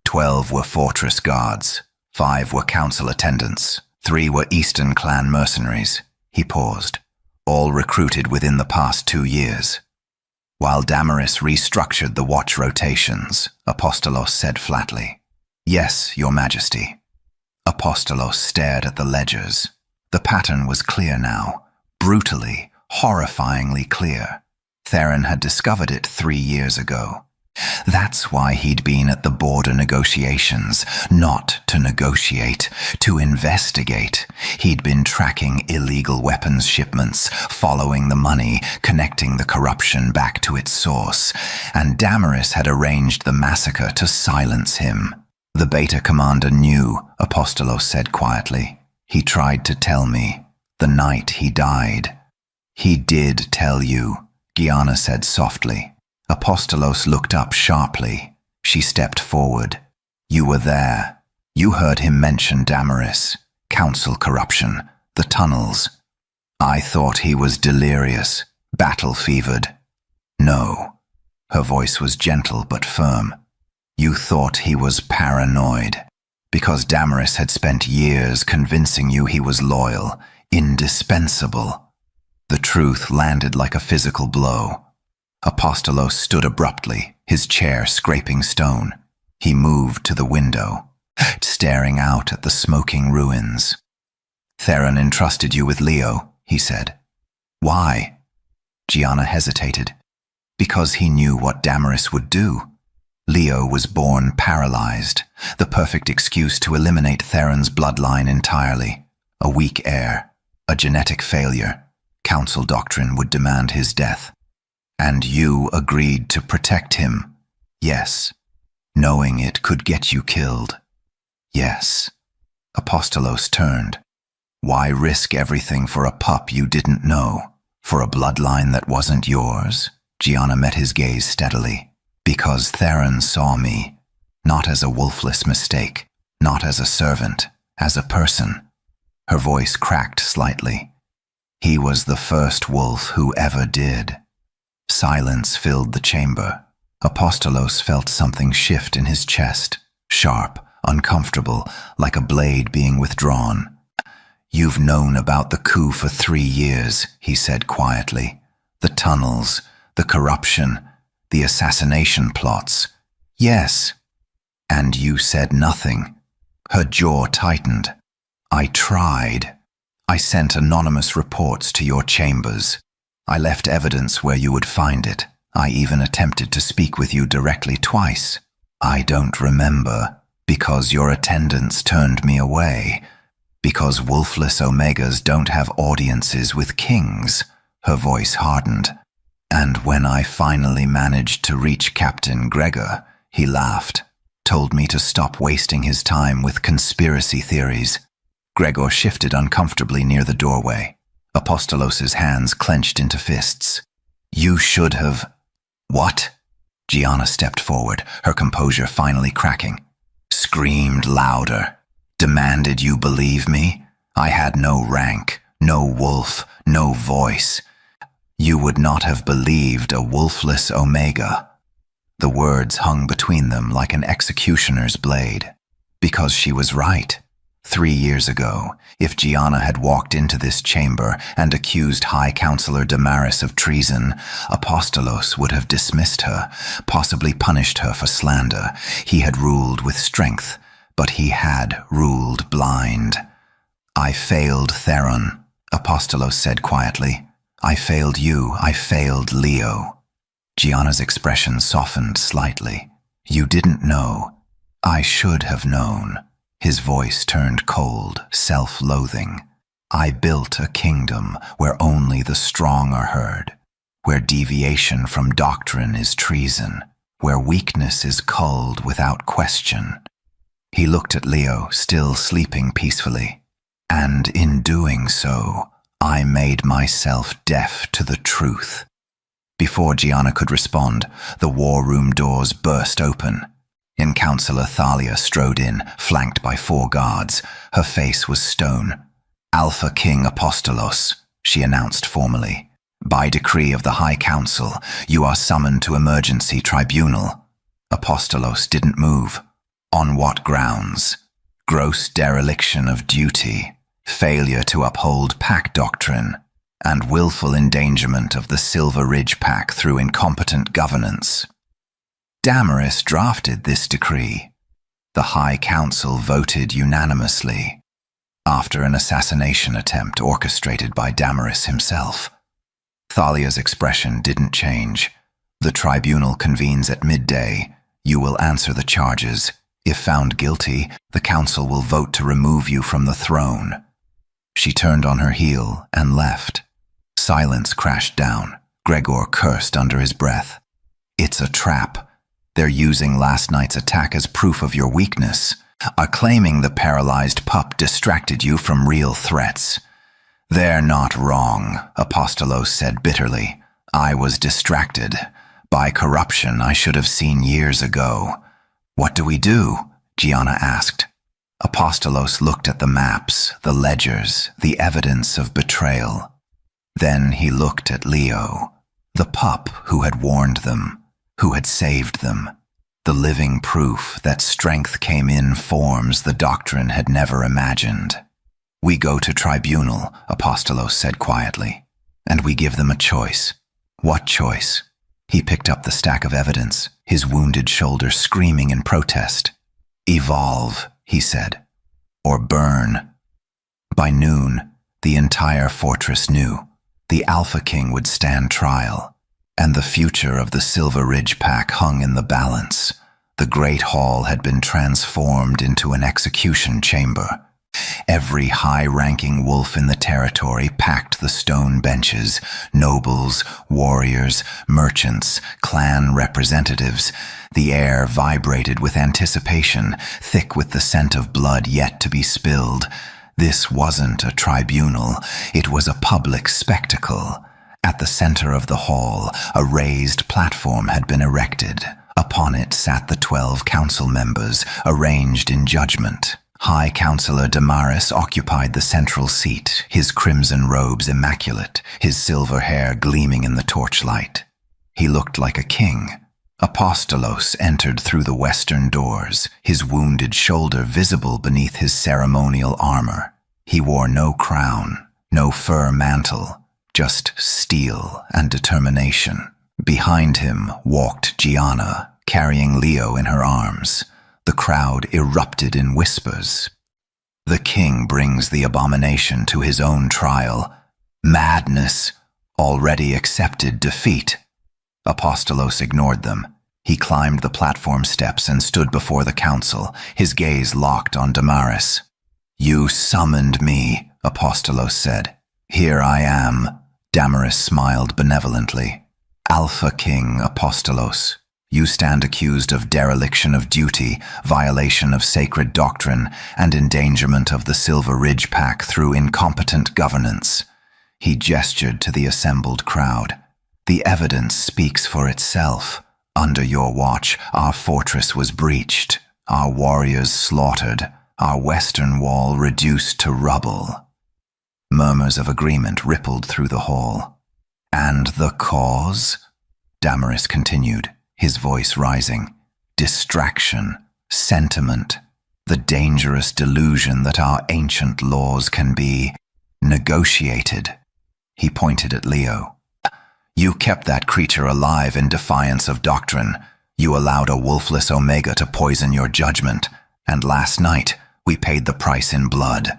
12 were fortress guards, 5 were council attendants, 3 were Eastern clan mercenaries. He paused. "All recruited within the past 2 years. While Damaris restructured the watch rotations," Apostolos said flatly. "Yes, Your Majesty." Apostolos stared at the ledgers. The pattern was clear now, brutally, horrifyingly clear. Theron had discovered it 3 years ago. That's why he'd been at the border negotiations, not to negotiate, to investigate. He'd been tracking illegal weapons shipments, following the money, connecting the corruption back to its source. And Damaris had arranged the massacre to silence him. The beta commander knew, Apostolos said quietly. He tried to tell me, the night he died. He did tell you, Gianna said softly. Apostolos looked up sharply. She stepped forward. You were there. You heard him mention Damaris, council corruption, the tunnels. I thought he was delirious, battle-fevered. No. Her voice was gentle but firm. You thought he was paranoid, because Damaris had spent years convincing you he was loyal, indispensable. The truth landed like a physical blow. Apostolos stood abruptly, his chair scraping stone. He moved to the window, staring out at the smoking ruins. Theron entrusted you with Leo, he said. Why? Gianna hesitated. Because he knew what Damaris would do. Leo was born paralyzed, the perfect excuse to eliminate Theron's bloodline entirely. A weak heir, a genetic failure. Council doctrine would demand his death. And you agreed to protect him. Yes. Knowing it could get you killed. Yes. Apostolos turned. Why risk everything for a pup you didn't know? For a bloodline that wasn't yours? Gianna met his gaze steadily. Because Theron saw me, not as a wolfless mistake, not as a servant, as a person. Her voice cracked slightly. He was the first wolf who ever did. Silence filled the chamber. Apostolos felt something shift in his chest, sharp, uncomfortable, like a blade being withdrawn. You've known about the coup for 3 years, he said quietly. The tunnels, the corruption, the assassination plots. Yes. And you said nothing. Her jaw tightened. I tried. I sent anonymous reports to your chambers. I left evidence where you would find it. I even attempted to speak with you directly twice. I don't remember, because your attendants turned me away. Because wolfless Omegas don't have audiences with kings. Her voice hardened. And when I finally managed to reach Captain Gregor, he laughed, told me to stop wasting his time with conspiracy theories. Gregor shifted uncomfortably near the doorway. Apostolos's hands clenched into fists. You should have... What? Gianna stepped forward, her composure finally cracking. Screamed louder. Demanded you believe me? I had no rank, no wolf, no voice. You would not have believed a wolfless Omega. The words hung between them like an executioner's blade. Because she was right. 3 years ago, if Gianna had walked into this chamber and accused High Counselor Damaris of treason, Apostolos would have dismissed her, possibly punished her for slander. He had ruled with strength, but he had ruled blind. I failed Theron, Apostolos said quietly. I failed you, I failed Leo. Gianna's expression softened slightly. You didn't know. I should have known. His voice turned cold, self-loathing. I built a kingdom where only the strong are heard, where deviation from doctrine is treason, where weakness is culled without question. He looked at Leo, still sleeping peacefully. And in doing so, I made myself deaf to the truth. Before Gianna could respond, the war room doors burst open. Councillor Thalia strode in, flanked by 4 guards. Her face was stone. Alpha King Apostolos, she announced formally. By decree of the High Council, you are summoned to emergency tribunal. Apostolos didn't move. On what grounds? Gross dereliction of duty, failure to uphold pack doctrine, and willful endangerment of the Silver Ridge Pack through incompetent governance. Damaris drafted this decree. The High Council voted unanimously, after an assassination attempt orchestrated by Damaris himself. Thalia's expression didn't change. The tribunal convenes at midday. You will answer the charges. If found guilty, the council will vote to remove you from the throne. She turned on her heel and left. Silence crashed down. Gregor cursed under his breath. It's a trap. They're using last night's attack as proof of your weakness, are claiming the paralyzed pup distracted you from real threats. They're not wrong, Apostolos said bitterly. I was distracted. By corruption I should have seen years ago. What do we do? Gianna asked. Apostolos looked at the maps, the ledgers, the evidence of betrayal. Then he looked at Leo, the pup who had warned them, who had saved them, the living proof that strength came in forms the doctrine had never imagined. We go to tribunal, Apostolos said quietly, and we give them a choice. What choice? He picked up the stack of evidence, his wounded shoulder screaming in protest. Evolve, he said, or burn. By noon, the entire fortress knew the Alpha King would stand trial, and the future of the Silver Ridge Pack hung in the balance. The Great Hall had been transformed into an execution chamber. Every high-ranking wolf in the territory packed the stone benches, nobles, warriors, merchants, clan representatives. The air vibrated with anticipation, thick with the scent of blood yet to be spilled. This wasn't a tribunal, it was a public spectacle. At the center of the hall, a raised platform had been erected. Upon it sat the 12 council members, arranged in judgment. High Counselor Damaris occupied the central seat, his crimson robes immaculate, his silver hair gleaming in the torchlight. He looked like a king. Apostolos entered through the western doors, his wounded shoulder visible beneath his ceremonial armor. He wore no crown, no fur mantle, just steel and determination. Behind him walked Gianna, carrying Leo in her arms. The crowd erupted in whispers. The king brings the abomination to his own trial. Madness, already accepted defeat. Apostolos ignored them. He climbed the platform steps and stood before the council, his gaze locked on Damaris. You summoned me, Apostolos said. Here I am. Damaris smiled benevolently. Alpha King Apostolos. You stand accused of dereliction of duty, violation of sacred doctrine, and endangerment of the Silver Ridge Pack through incompetent governance. He gestured to the assembled crowd. The evidence speaks for itself. Under your watch, our fortress was breached, our warriors slaughtered, our western wall reduced to rubble. Murmurs of agreement rippled through the hall. And the cause? Damaris continued, his voice rising. Distraction, sentiment, the dangerous delusion that our ancient laws can be negotiated. He pointed at Leo. You kept that creature alive in defiance of doctrine. You allowed a wolfless Omega to poison your judgment. And last night, we paid the price in blood.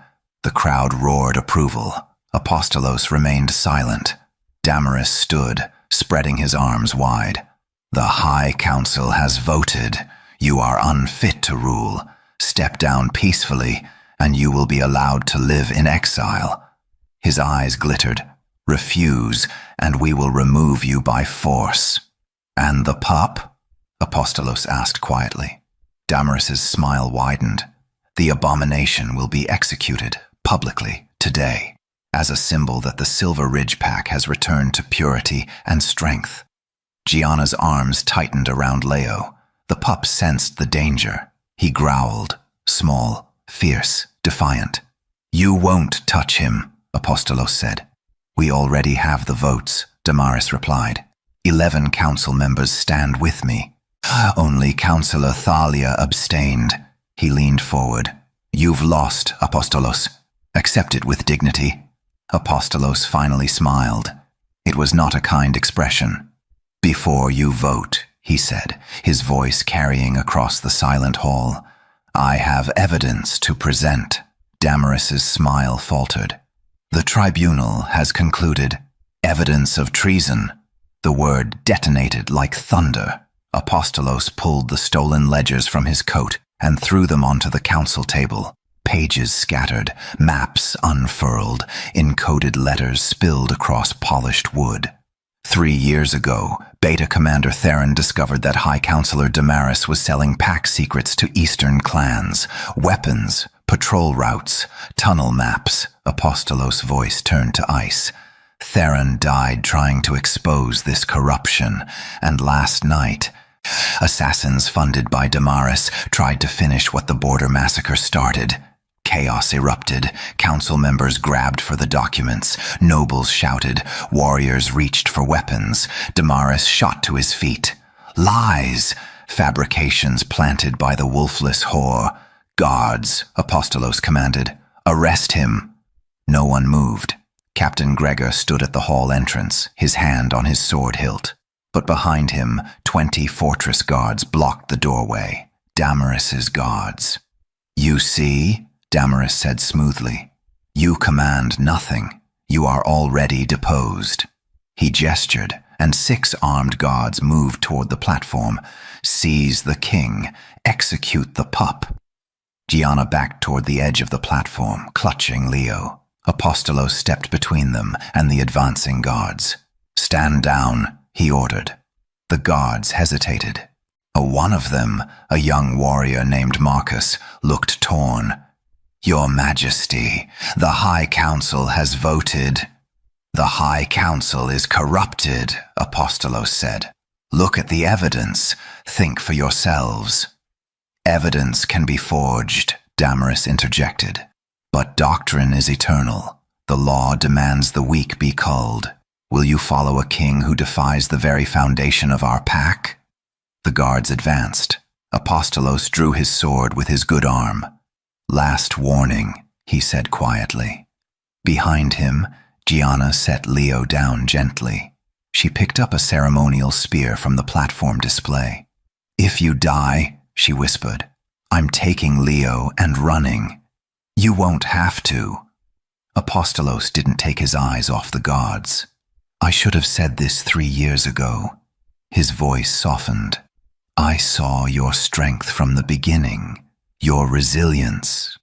The crowd roared approval. Apostolos remained silent. Damaris stood, spreading his arms wide. The High Council has voted. You are unfit to rule. Step down peacefully, and you will be allowed to live in exile. His eyes glittered. Refuse, and we will remove you by force. And the pup? Apostolos asked quietly. Damaris's smile widened. The abomination will be executed, publicly, today, as a symbol that the Silver Ridge Pack has returned to purity and strength. Gianna's arms tightened around Leo. The pup sensed the danger. He growled, small, fierce, defiant. You won't touch him, Apostolos said. We already have the votes, Damaris replied. 11 council members stand with me. Only Councillor Thalia abstained. He leaned forward. You've lost, Apostolos. Accept it with dignity. Apostolos finally smiled. It was not a kind expression. Before you vote, he said, his voice carrying across the silent hall, I have evidence to present. Damaris's smile faltered. The tribunal has concluded. Evidence of treason. The word detonated like thunder. Apostolos pulled the stolen ledgers from his coat and threw them onto the council table. Pages scattered, maps unfurled, encoded letters spilled across polished wood. 3 years ago, Beta Commander Theron discovered that High Counselor Damaris was selling pack secrets to Eastern clans, weapons, patrol routes, tunnel maps. Apostolos' voice turned to ice. Theron died trying to expose this corruption, and last night, assassins funded by Damaris tried to finish what the border massacre started. Chaos erupted, council members grabbed for the documents, nobles shouted, warriors reached for weapons. Damaris shot to his feet. Lies! Fabrications planted by the wolfless whore. Guards, Apostolos commanded. Arrest him! No one moved. Captain Gregor stood at the hall entrance, his hand on his sword hilt. But behind him, 20 fortress guards blocked the doorway. Damaris's guards. "You see?" Damaris said smoothly. "You command nothing. You are already deposed." He gestured, and 6 armed guards moved toward the platform. "Seize the king. Execute the pup." Gianna backed toward the edge of the platform, clutching Leo. Apostolos stepped between them and the advancing guards. "Stand down," he ordered. The guards hesitated. One of them, a young warrior named Marcus, looked torn. "Your Majesty, the High Council has voted." "The High Council is corrupted," Apostolos said. "Look at the evidence. Think for yourselves." "Evidence can be forged," Damaris interjected. "But doctrine is eternal. The law demands the weak be culled. Will you follow a king who defies the very foundation of our pack?" The guards advanced. Apostolos drew his sword with his good arm. "Last warning," he said quietly. Behind him, Gianna set Leo down gently. She picked up a ceremonial spear from the platform display. "If you die," she whispered, "I'm taking Leo and running." "You won't have to." Apostolos didn't take his eyes off the guards. "I should have said this 3 years ago." His voice softened. "I saw your strength from the beginning. Your resilience,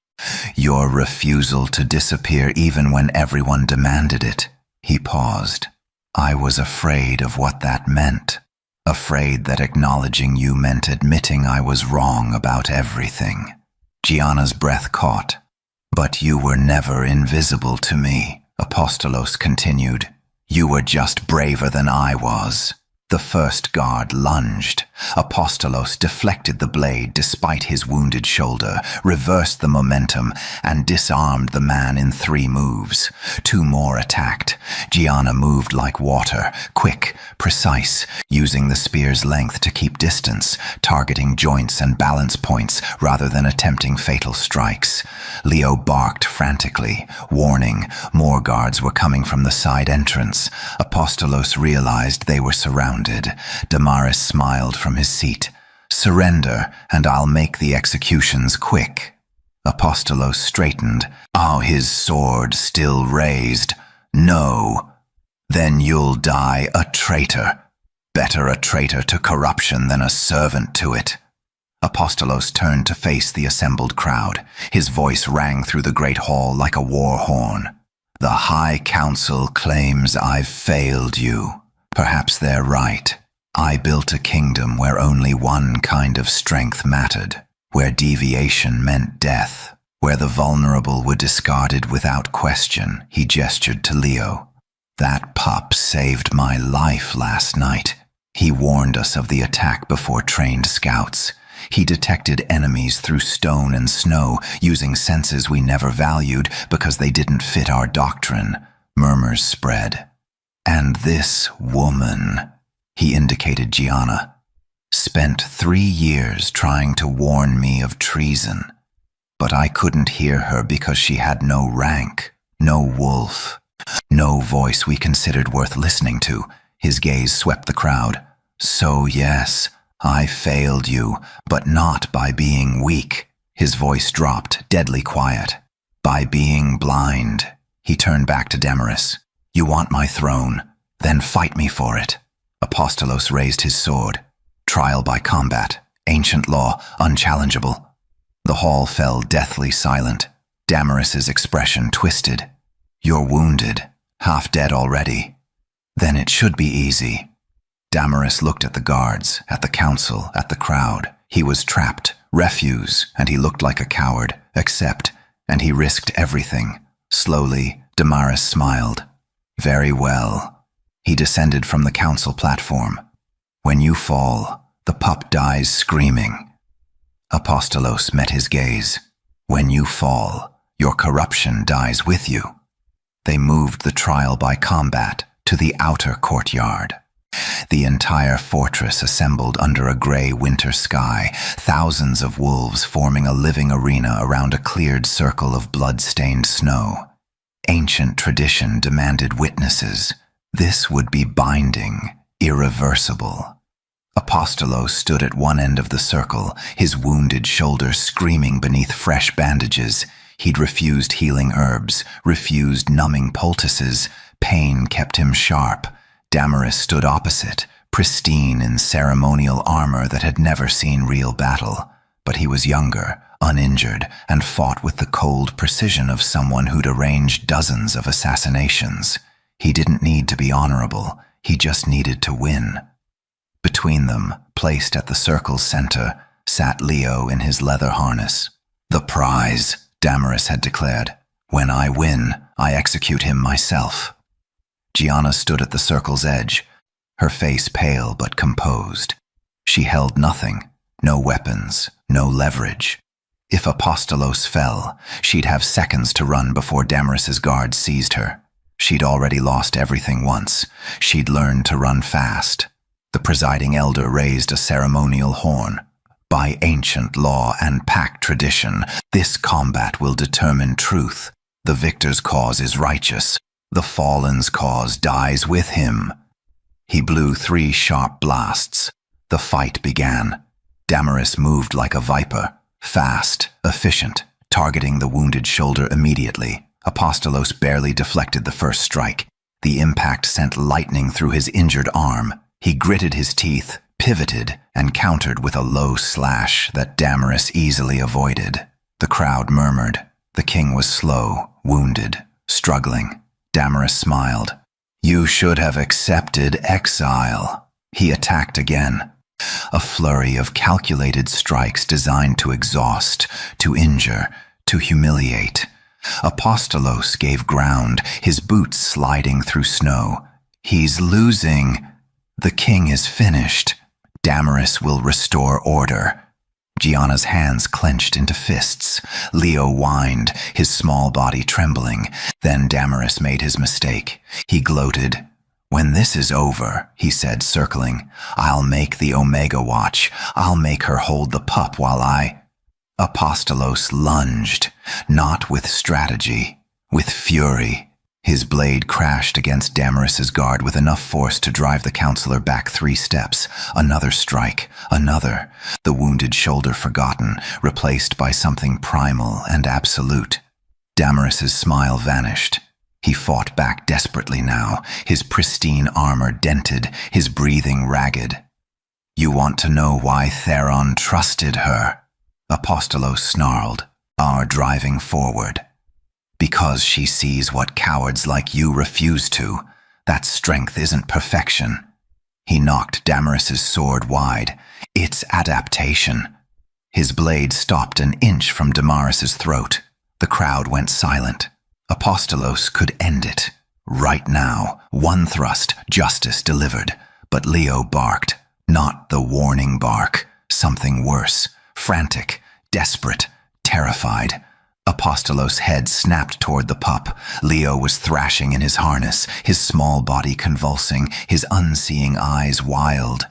your refusal to disappear even when everyone demanded it." He paused. "I was afraid of what that meant, afraid that acknowledging you meant admitting I was wrong about everything." Gianna's breath caught. "But you were never invisible to me," Apostolos continued. "You were just braver than I was." The first guard lunged. Apostolos deflected the blade despite his wounded shoulder, reversed the momentum, and disarmed the man in 3 moves. 2 more attacked. Gianna moved like water, quick, precise, using the spear's length to keep distance, targeting joints and balance points rather than attempting fatal strikes. Leo barked frantically, warning. More guards were coming from the side entrance. Apostolos realized they were surrounded. Damaris smiled from his seat. "Surrender, and I'll make the executions quick." Apostolos straightened, his sword still raised. "No. Then you'll die a traitor. Better a traitor to corruption than a servant to it." Apostolos turned to face the assembled crowd. His voice rang through the great hall like a war horn. "The High Council claims I've failed you. Perhaps they're right. I built a kingdom where only one kind of strength mattered, where deviation meant death, where the vulnerable were discarded without question." He gestured to Leo. "That pup saved my life last night. He warned us of the attack before trained scouts. He detected enemies through stone and snow, using senses we never valued because they didn't fit our doctrine." Murmurs spread. "And this woman," he indicated Gianna, "spent 3 years trying to warn me of treason. But I couldn't hear her because she had no rank, no wolf, no voice we considered worth listening to." His gaze swept the crowd. "So yes, I failed you, but not by being weak." His voice dropped, deadly quiet. "By being blind." He turned back to Damaris. "You want my throne? Then fight me for it." Apostolos raised his sword. Trial by combat, ancient law, unchallengeable. The hall fell deathly silent. Damaris's expression twisted. "You're wounded, half dead already." Then it should be easy. Damaris looked at the guards, at the council, at the crowd. He was trapped, refuse, and he looked like a coward, except, and he risked everything. Slowly, Damaris smiled. Very well. He descended from the council platform. When you fall, the pup dies screaming. Apostolos met his gaze. When you fall, your corruption dies with you. They moved the trial by combat to the outer courtyard. The entire fortress assembled under a gray winter sky, thousands of wolves forming a living arena around a cleared circle of blood-stained snow. Ancient tradition demanded witnesses. This would be binding, irreversible. Apostolos stood at one end of the circle, his wounded shoulder screaming beneath fresh bandages. He'd refused healing herbs, refused numbing poultices. Pain kept him sharp. Damaris stood opposite, pristine in ceremonial armor that had never seen real battle. But he was younger, uninjured, and fought with the cold precision of someone who'd arranged dozens of assassinations. He didn't need to be honorable, he just needed to win. Between them, placed at the circle's center, sat Leo in his leather harness. The prize, Damaris had declared. When I win, I execute him myself. Gianna stood at the circle's edge, her face pale but composed. She held nothing, no weapons, no leverage. If Apostolos fell, she'd have seconds to run before Damaris's guards seized her. She'd already lost everything once. She'd learned to run fast. The presiding elder raised a ceremonial horn. By ancient law and pack tradition, this combat will determine truth. The victor's cause is righteous. The fallen's cause dies with him. He blew 3 sharp blasts. The fight began. Damaris moved like a viper, fast, efficient, targeting the wounded shoulder immediately. Apostolos barely deflected the first strike. The impact sent lightning through his injured arm. He gritted his teeth, pivoted, and countered with a low slash that Damaris easily avoided. The crowd murmured. The king was slow, wounded, struggling. Damaris smiled. You should have accepted exile. He attacked again. A flurry of calculated strikes designed to exhaust, to injure, to humiliate. Apostolos gave ground, his boots sliding through snow. He's losing. The king is finished. Damaris will restore order. Gianna's hands clenched into fists. Leo whined, his small body trembling. Then Damaris made his mistake. He gloated. When this is over, he said, circling, I'll make the Omega watch. I'll make her hold the pup while I... Apostolos lunged, not with strategy, with fury. His blade crashed against Damaris's guard with enough force to drive the counselor back 3 steps. Another strike, another. The wounded shoulder forgotten, replaced by something primal and absolute. Damaris's smile vanished. He fought back desperately now, his pristine armor dented, his breathing ragged. You want to know why Theron trusted her? Apostolos snarled, our driving forward. Because she sees what cowards like you refuse to. That strength isn't perfection. He knocked Damaris's sword wide. It's adaptation. His blade stopped an inch from Damaris's throat. The crowd went silent. Apostolos could end it. Right now, one thrust, justice delivered. But Leo barked. Not the warning bark. Something worse. Frantic, desperate, terrified. Apostolos' head snapped toward the pup. Leo was thrashing in his harness, his small body convulsing, his unseeing eyes wild.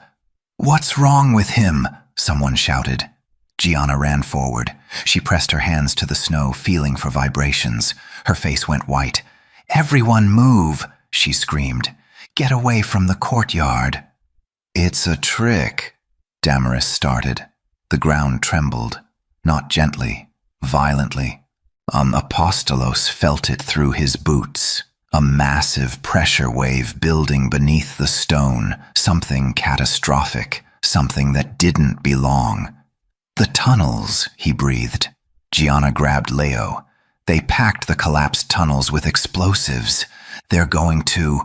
What's wrong with him? Someone shouted. Gianna ran forward. She pressed her hands to the snow, feeling for vibrations. Her face went white. Everyone move, she screamed. Get away from the courtyard. It's a trick, Damaris started. The ground trembled, not gently, violently. Apostolos felt it through his boots. A massive pressure wave building beneath the stone, something catastrophic, something that didn't belong. The tunnels, he breathed. Gianna grabbed Leo. They packed the collapsed tunnels with explosives. They're going to...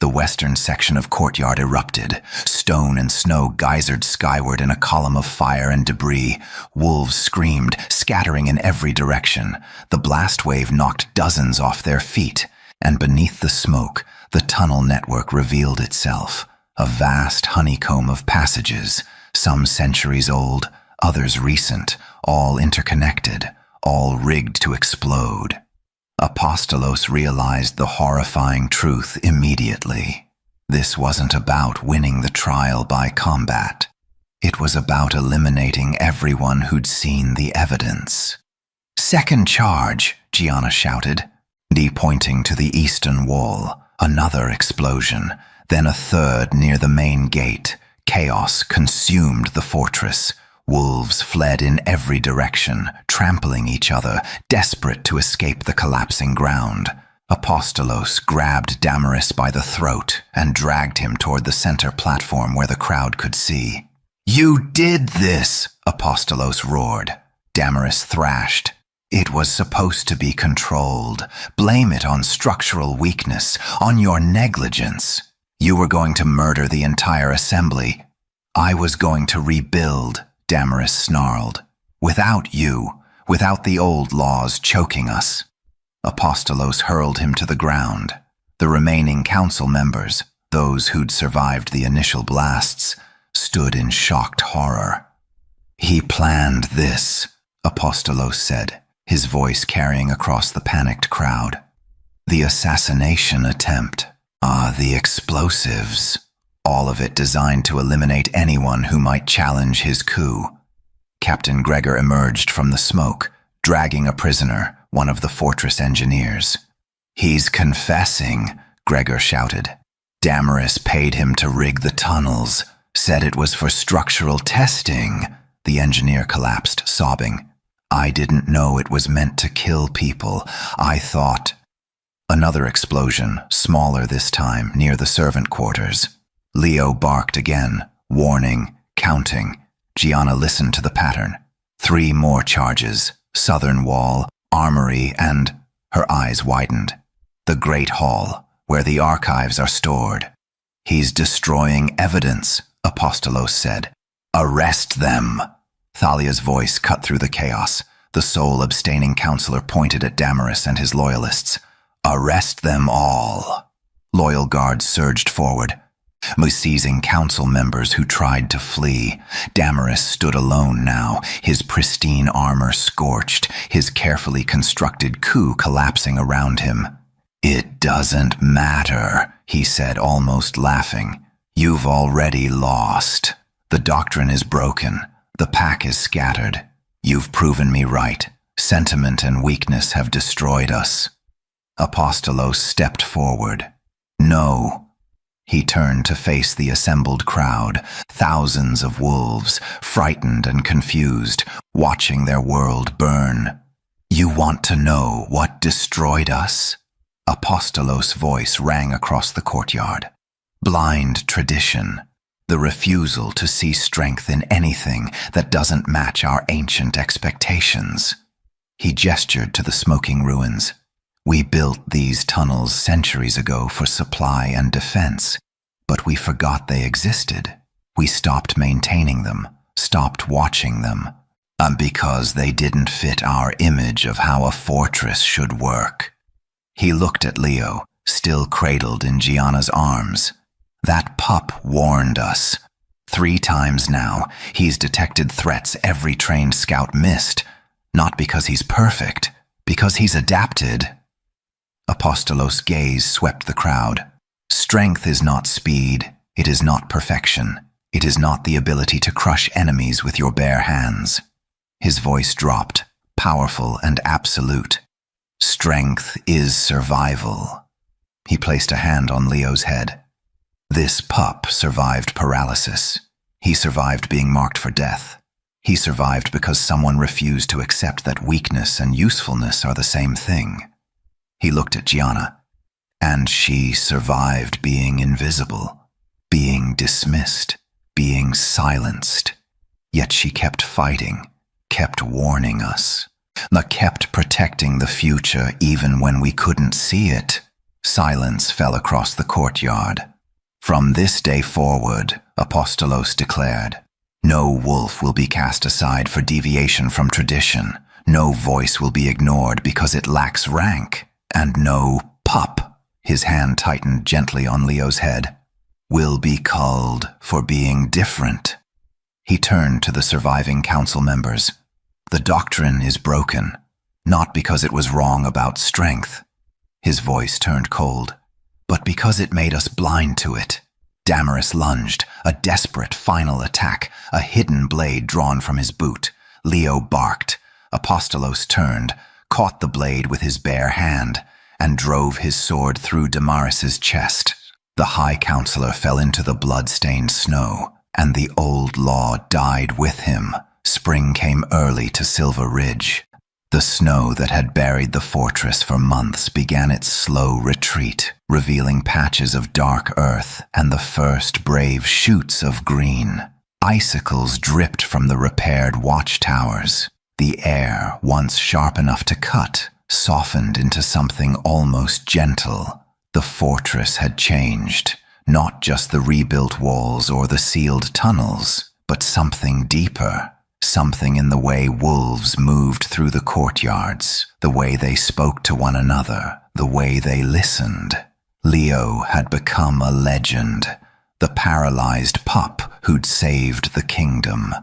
The western section of courtyard erupted. Stone and snow geysered skyward in a column of fire and debris. Wolves screamed, scattering in every direction. The blast wave knocked dozens off their feet, and beneath the smoke, the tunnel network revealed itself. A vast honeycomb of passages, some centuries old, others recent, all interconnected, all rigged to explode. Apostolos realized the horrifying truth immediately. This wasn't about winning the trial by combat. It was about eliminating everyone who'd seen the evidence. "Second charge," Gianna shouted, pointing to the eastern wall. Another explosion, then a third near the main gate. Chaos consumed the fortress. Wolves fled in every direction, trampling each other, desperate to escape the collapsing ground. Apostolos grabbed Damaris by the throat and dragged him toward the center platform where the crowd could see. "You did this!" Apostolos roared. Damaris thrashed. "It was supposed to be controlled. Blame it on structural weakness, on your negligence. You were going to murder the entire assembly. I was going to rebuild," Damaris snarled. "Without you, without the old laws choking us." Apostolos hurled him to the ground. The remaining council members, those who'd survived the initial blasts, stood in shocked horror. "He planned this," Apostolos said, his voice carrying across the panicked crowd. "The assassination attempt. The explosives. All of it designed to eliminate anyone who might challenge his coup." Captain Gregor emerged from the smoke, dragging a prisoner, one of the fortress engineers. "He's confessing," Gregor shouted. "Damaris paid him to rig the tunnels, said it was for structural testing." The engineer collapsed, sobbing. "I didn't know it was meant to kill people. I thought—" Another explosion, smaller this time, near the servant quarters. Leo barked again, warning, counting. Gianna listened to the pattern. 3 more charges, southern wall, armory, and— Her eyes widened. "The Great Hall, where the archives are stored." "He's destroying evidence," Apostolos said. "Arrest them." Thalia's voice cut through the chaos. The sole abstaining counselor pointed at Damaris and his loyalists. "Arrest them all." Loyal guards surged forward, seizing council members who tried to flee. Damaris stood alone now, his pristine armor scorched, his carefully constructed coup collapsing around him. "It doesn't matter," he said, almost laughing. "You've already lost. The doctrine is broken. The pack is scattered. You've proven me right. Sentiment and weakness have destroyed us." Apostolos stepped forward. "No." He turned to face the assembled crowd, thousands of wolves, frightened and confused, watching their world burn. "You want to know what destroyed us?" Apostolos' voice rang across the courtyard. "Blind tradition. The refusal to see strength in anything that doesn't match our ancient expectations." He gestured to the smoking ruins. "We built these tunnels centuries ago for supply and defense, but we forgot they existed. We stopped maintaining them, stopped watching them, because they didn't fit our image of how a fortress should work." He looked at Leo, still cradled in Gianna's arms. "That pup warned us. 3 times now, he's detected threats every trained scout missed, not because he's perfect, because he's adapted." Apostolos' gaze swept the crowd. "Strength is not speed. It is not perfection. It is not the ability to crush enemies with your bare hands." His voice dropped, powerful and absolute. "Strength is survival." He placed a hand on Leo's head. "This pup survived paralysis. He survived being marked for death. He survived because someone refused to accept that weakness and usefulness are the same thing." He looked at Gianna, and she survived being invisible, being dismissed, being silenced. Yet she kept fighting, kept warning us, kept protecting the future even when we couldn't see it. Silence fell across the courtyard. From this day forward, Apostolos declared, no wolf will be cast aside for deviation from tradition. No voice will be ignored because it lacks rank. And no pup, his hand tightened gently on Leo's head, will be culled for being different. He turned to the surviving council members. The doctrine is broken, not because it was wrong about strength. His voice turned cold, but because it made us blind to it. Damaris lunged, a desperate final attack, a hidden blade drawn from his boot. Leo barked. Apostolos turned, caught the blade with his bare hand, and drove his sword through Damaris's chest. The High Counselor fell into the blood-stained snow, and the old law died with him. Spring came early to Silver Ridge. The snow that had buried the fortress for months began its slow retreat, revealing patches of dark earth and the first brave shoots of green. Icicles dripped from the repaired watchtowers. The air, once sharp enough to cut, softened into something almost gentle. The fortress had changed, not just the rebuilt walls or the sealed tunnels, but something deeper. Something in the way wolves moved through the courtyards, the way they spoke to one another, the way they listened. Leo had become a legend, the paralyzed pup who'd saved the kingdom.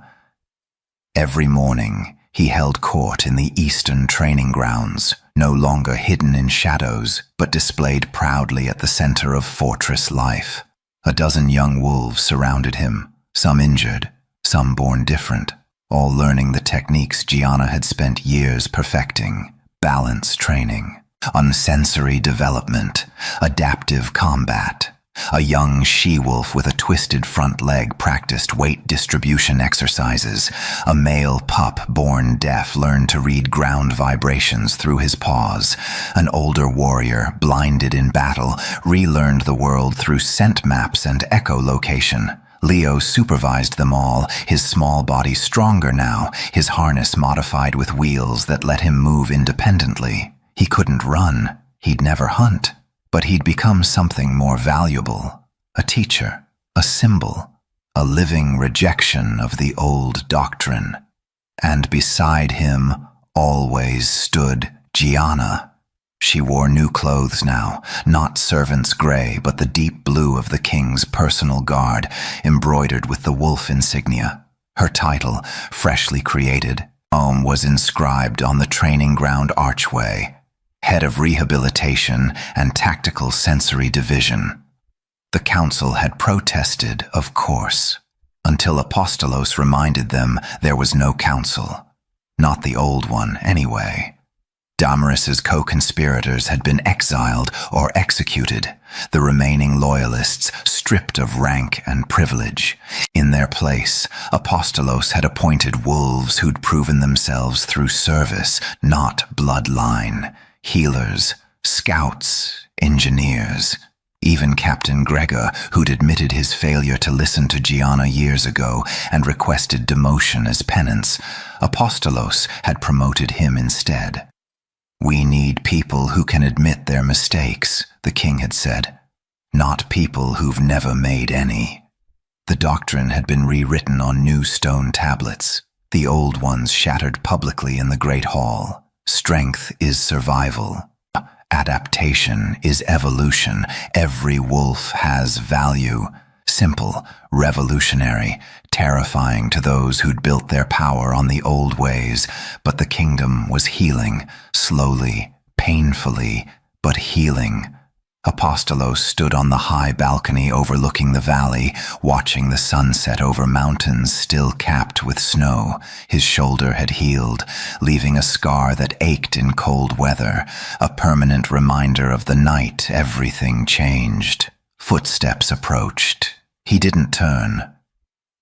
Every morning, he held court in the eastern training grounds, no longer hidden in shadows, but displayed proudly at the center of fortress life. A dozen young wolves surrounded him, some injured, some born different, all learning the techniques Gianna had spent years perfecting: balance training, unsensory development, adaptive combat. A young she-wolf with a twisted front leg practiced weight distribution exercises. A male pup born deaf learned to read ground vibrations through his paws. An older warrior, blinded in battle, relearned the world through scent maps and echolocation. Leo supervised them all, his small body stronger now, his harness modified with wheels that let him move independently. He couldn't run, he'd never hunt, but he'd become something more valuable. A teacher, a symbol, a living rejection of the old doctrine. And beside him always stood Gianna. She wore new clothes now, not servant's gray, but the deep blue of the king's personal guard, embroidered with the wolf insignia. Her title, freshly created, was inscribed on the training ground archway: Head of Rehabilitation and Tactical Sensory Division. The council had protested, of course, until Apostolos reminded them there was no council. Not the old one, anyway. Damaris's co-conspirators had been exiled or executed, the remaining loyalists stripped of rank and privilege. In their place, Apostolos had appointed wolves who'd proven themselves through service, not bloodline. Healers, scouts, engineers. Even Captain Gregor, who'd admitted his failure to listen to Gianna years ago and requested demotion as penance, Apostolos had promoted him instead. "We need people who can admit their mistakes," the king had said, "not people who've never made any." The doctrine had been rewritten on new stone tablets, the old ones shattered publicly in the Great Hall. Strength is survival. Adaptation is evolution. Every wolf has value. Simple, revolutionary, terrifying to those who'd built their power on the old ways, but the kingdom was healing, slowly, painfully, but healing. Apostolos stood on the high balcony overlooking the valley, watching the sunset over mountains still capped with snow. His shoulder had healed, leaving a scar that ached in cold weather, a permanent reminder of the night everything changed. Footsteps approached. He didn't turn.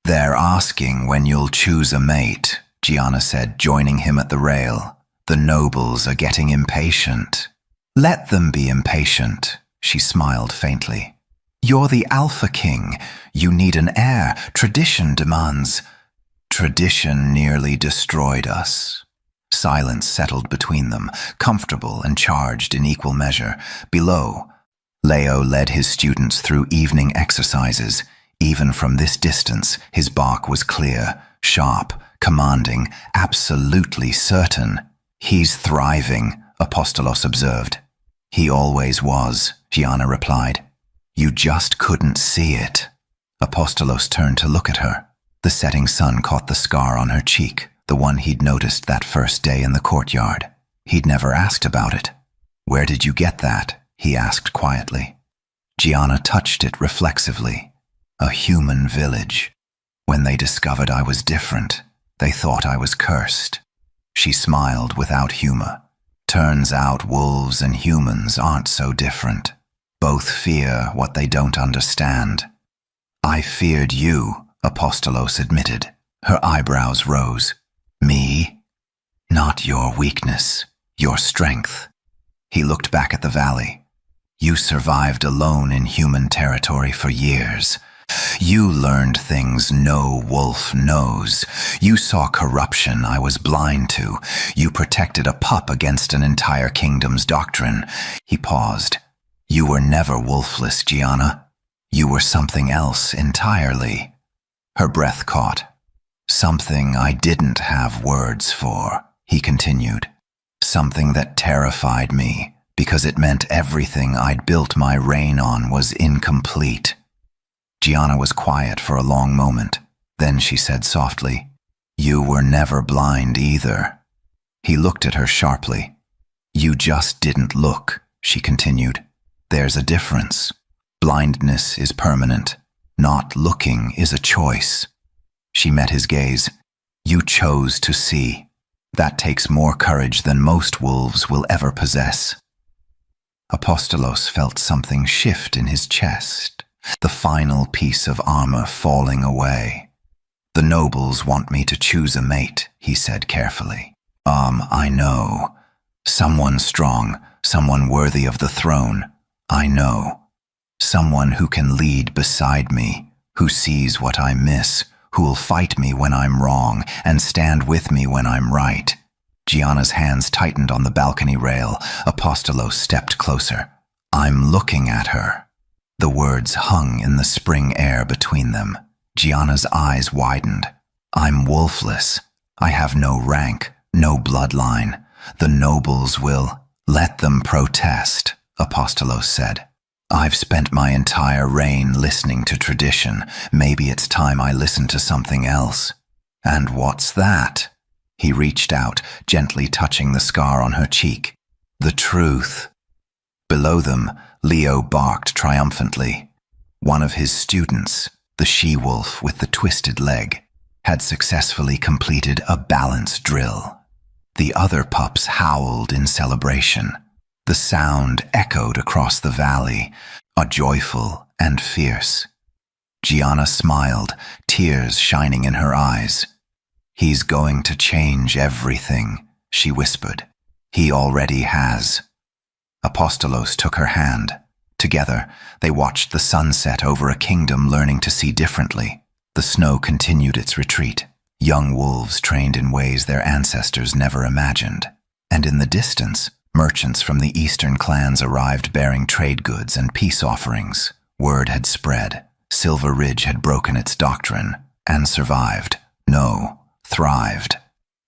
"They're asking when you'll choose a mate," Gianna said, joining him at the rail. "The nobles are getting impatient." "Let them be impatient," she smiled faintly. "You're the Alpha King. You need an heir. Tradition demands." "Tradition nearly destroyed us." Silence settled between them, comfortable and charged in equal measure. Below, Leo led his students through evening exercises. Even from this distance, his bark was clear, sharp, commanding, absolutely certain. "He's thriving," Apostolos observed. "He always was," Gianna replied. "You just couldn't see it." Apostolos turned to look at her. The setting sun caught the scar on her cheek, the one he'd noticed that first day in the courtyard. He'd never asked about it. "Where did you get that?" he asked quietly. Gianna touched it reflexively. "A human village. When they discovered I was different, they thought I was cursed." She smiled without humor. "Turns out wolves and humans aren't so different. Both fear what they don't understand." "I feared you," Apostolos admitted. Her eyebrows rose. "Me? Not your weakness, your strength." He looked back at the valley. "You survived alone in human territory for years. You learned things no wolf knows. You saw corruption I was blind to. You protected a pup against an entire kingdom's doctrine." He paused. "You were never wolfless, Gianna. You were something else entirely." Her breath caught. "Something I didn't have words for," he continued. "Something that terrified me, because it meant everything I'd built my reign on was incomplete." Gianna was quiet for a long moment. Then she said softly, "You were never blind either." He looked at her sharply. "You just didn't look," she continued. "There's a difference. Blindness is permanent. Not looking is a choice." She met his gaze. "You chose to see. That takes more courage than most wolves will ever possess." Apostolos felt something shift in his chest, the final piece of armor falling away. "The nobles want me to choose a mate," he said carefully. I know. Someone strong, someone worthy of the throne. I know. Someone who can lead beside me, who sees what I miss, who'll fight me when I'm wrong and stand with me when I'm right." Gianna's hands tightened on the balcony rail. Apostolos stepped closer. "I'm looking at her." The words hung in the spring air between them. Gianna's eyes widened. "I'm wolfless. I have no rank, no bloodline. The nobles will—" "Let them protest," Apostolos said. "I've spent my entire reign listening to tradition. Maybe it's time I listen to something else." "And what's that?" He reached out, gently touching the scar on her cheek. "The truth." Below them, Leo barked triumphantly. One of his students, the she-wolf with the twisted leg, had successfully completed a balance drill. The other pups howled in celebration. The sound echoed across the valley, joyful and fierce. Gianna smiled, tears shining in her eyes. "He's going to change everything," she whispered. "He already has." Apostolos took her hand. Together, they watched the sunset over a kingdom learning to see differently. The snow continued its retreat, young wolves trained in ways their ancestors never imagined. And in the distance, merchants from the eastern clans arrived bearing trade goods and peace offerings. Word had spread. Silver Ridge had broken its doctrine and survived. No, thrived.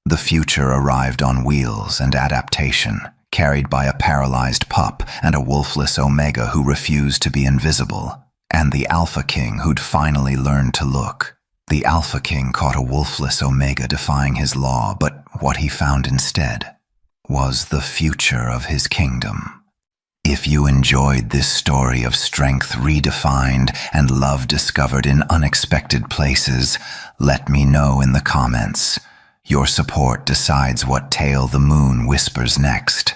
The future arrived on wheels and adaptation, carried by a paralyzed pup and a wolfless Omega who refused to be invisible, and the Alpha King who'd finally learned to look. The Alpha King caught a wolfless Omega defying his law, but what he found instead was the future of his kingdom. If you enjoyed this story of strength redefined and love discovered in unexpected places, let me know in the comments. Your support decides what tale the moon whispers next.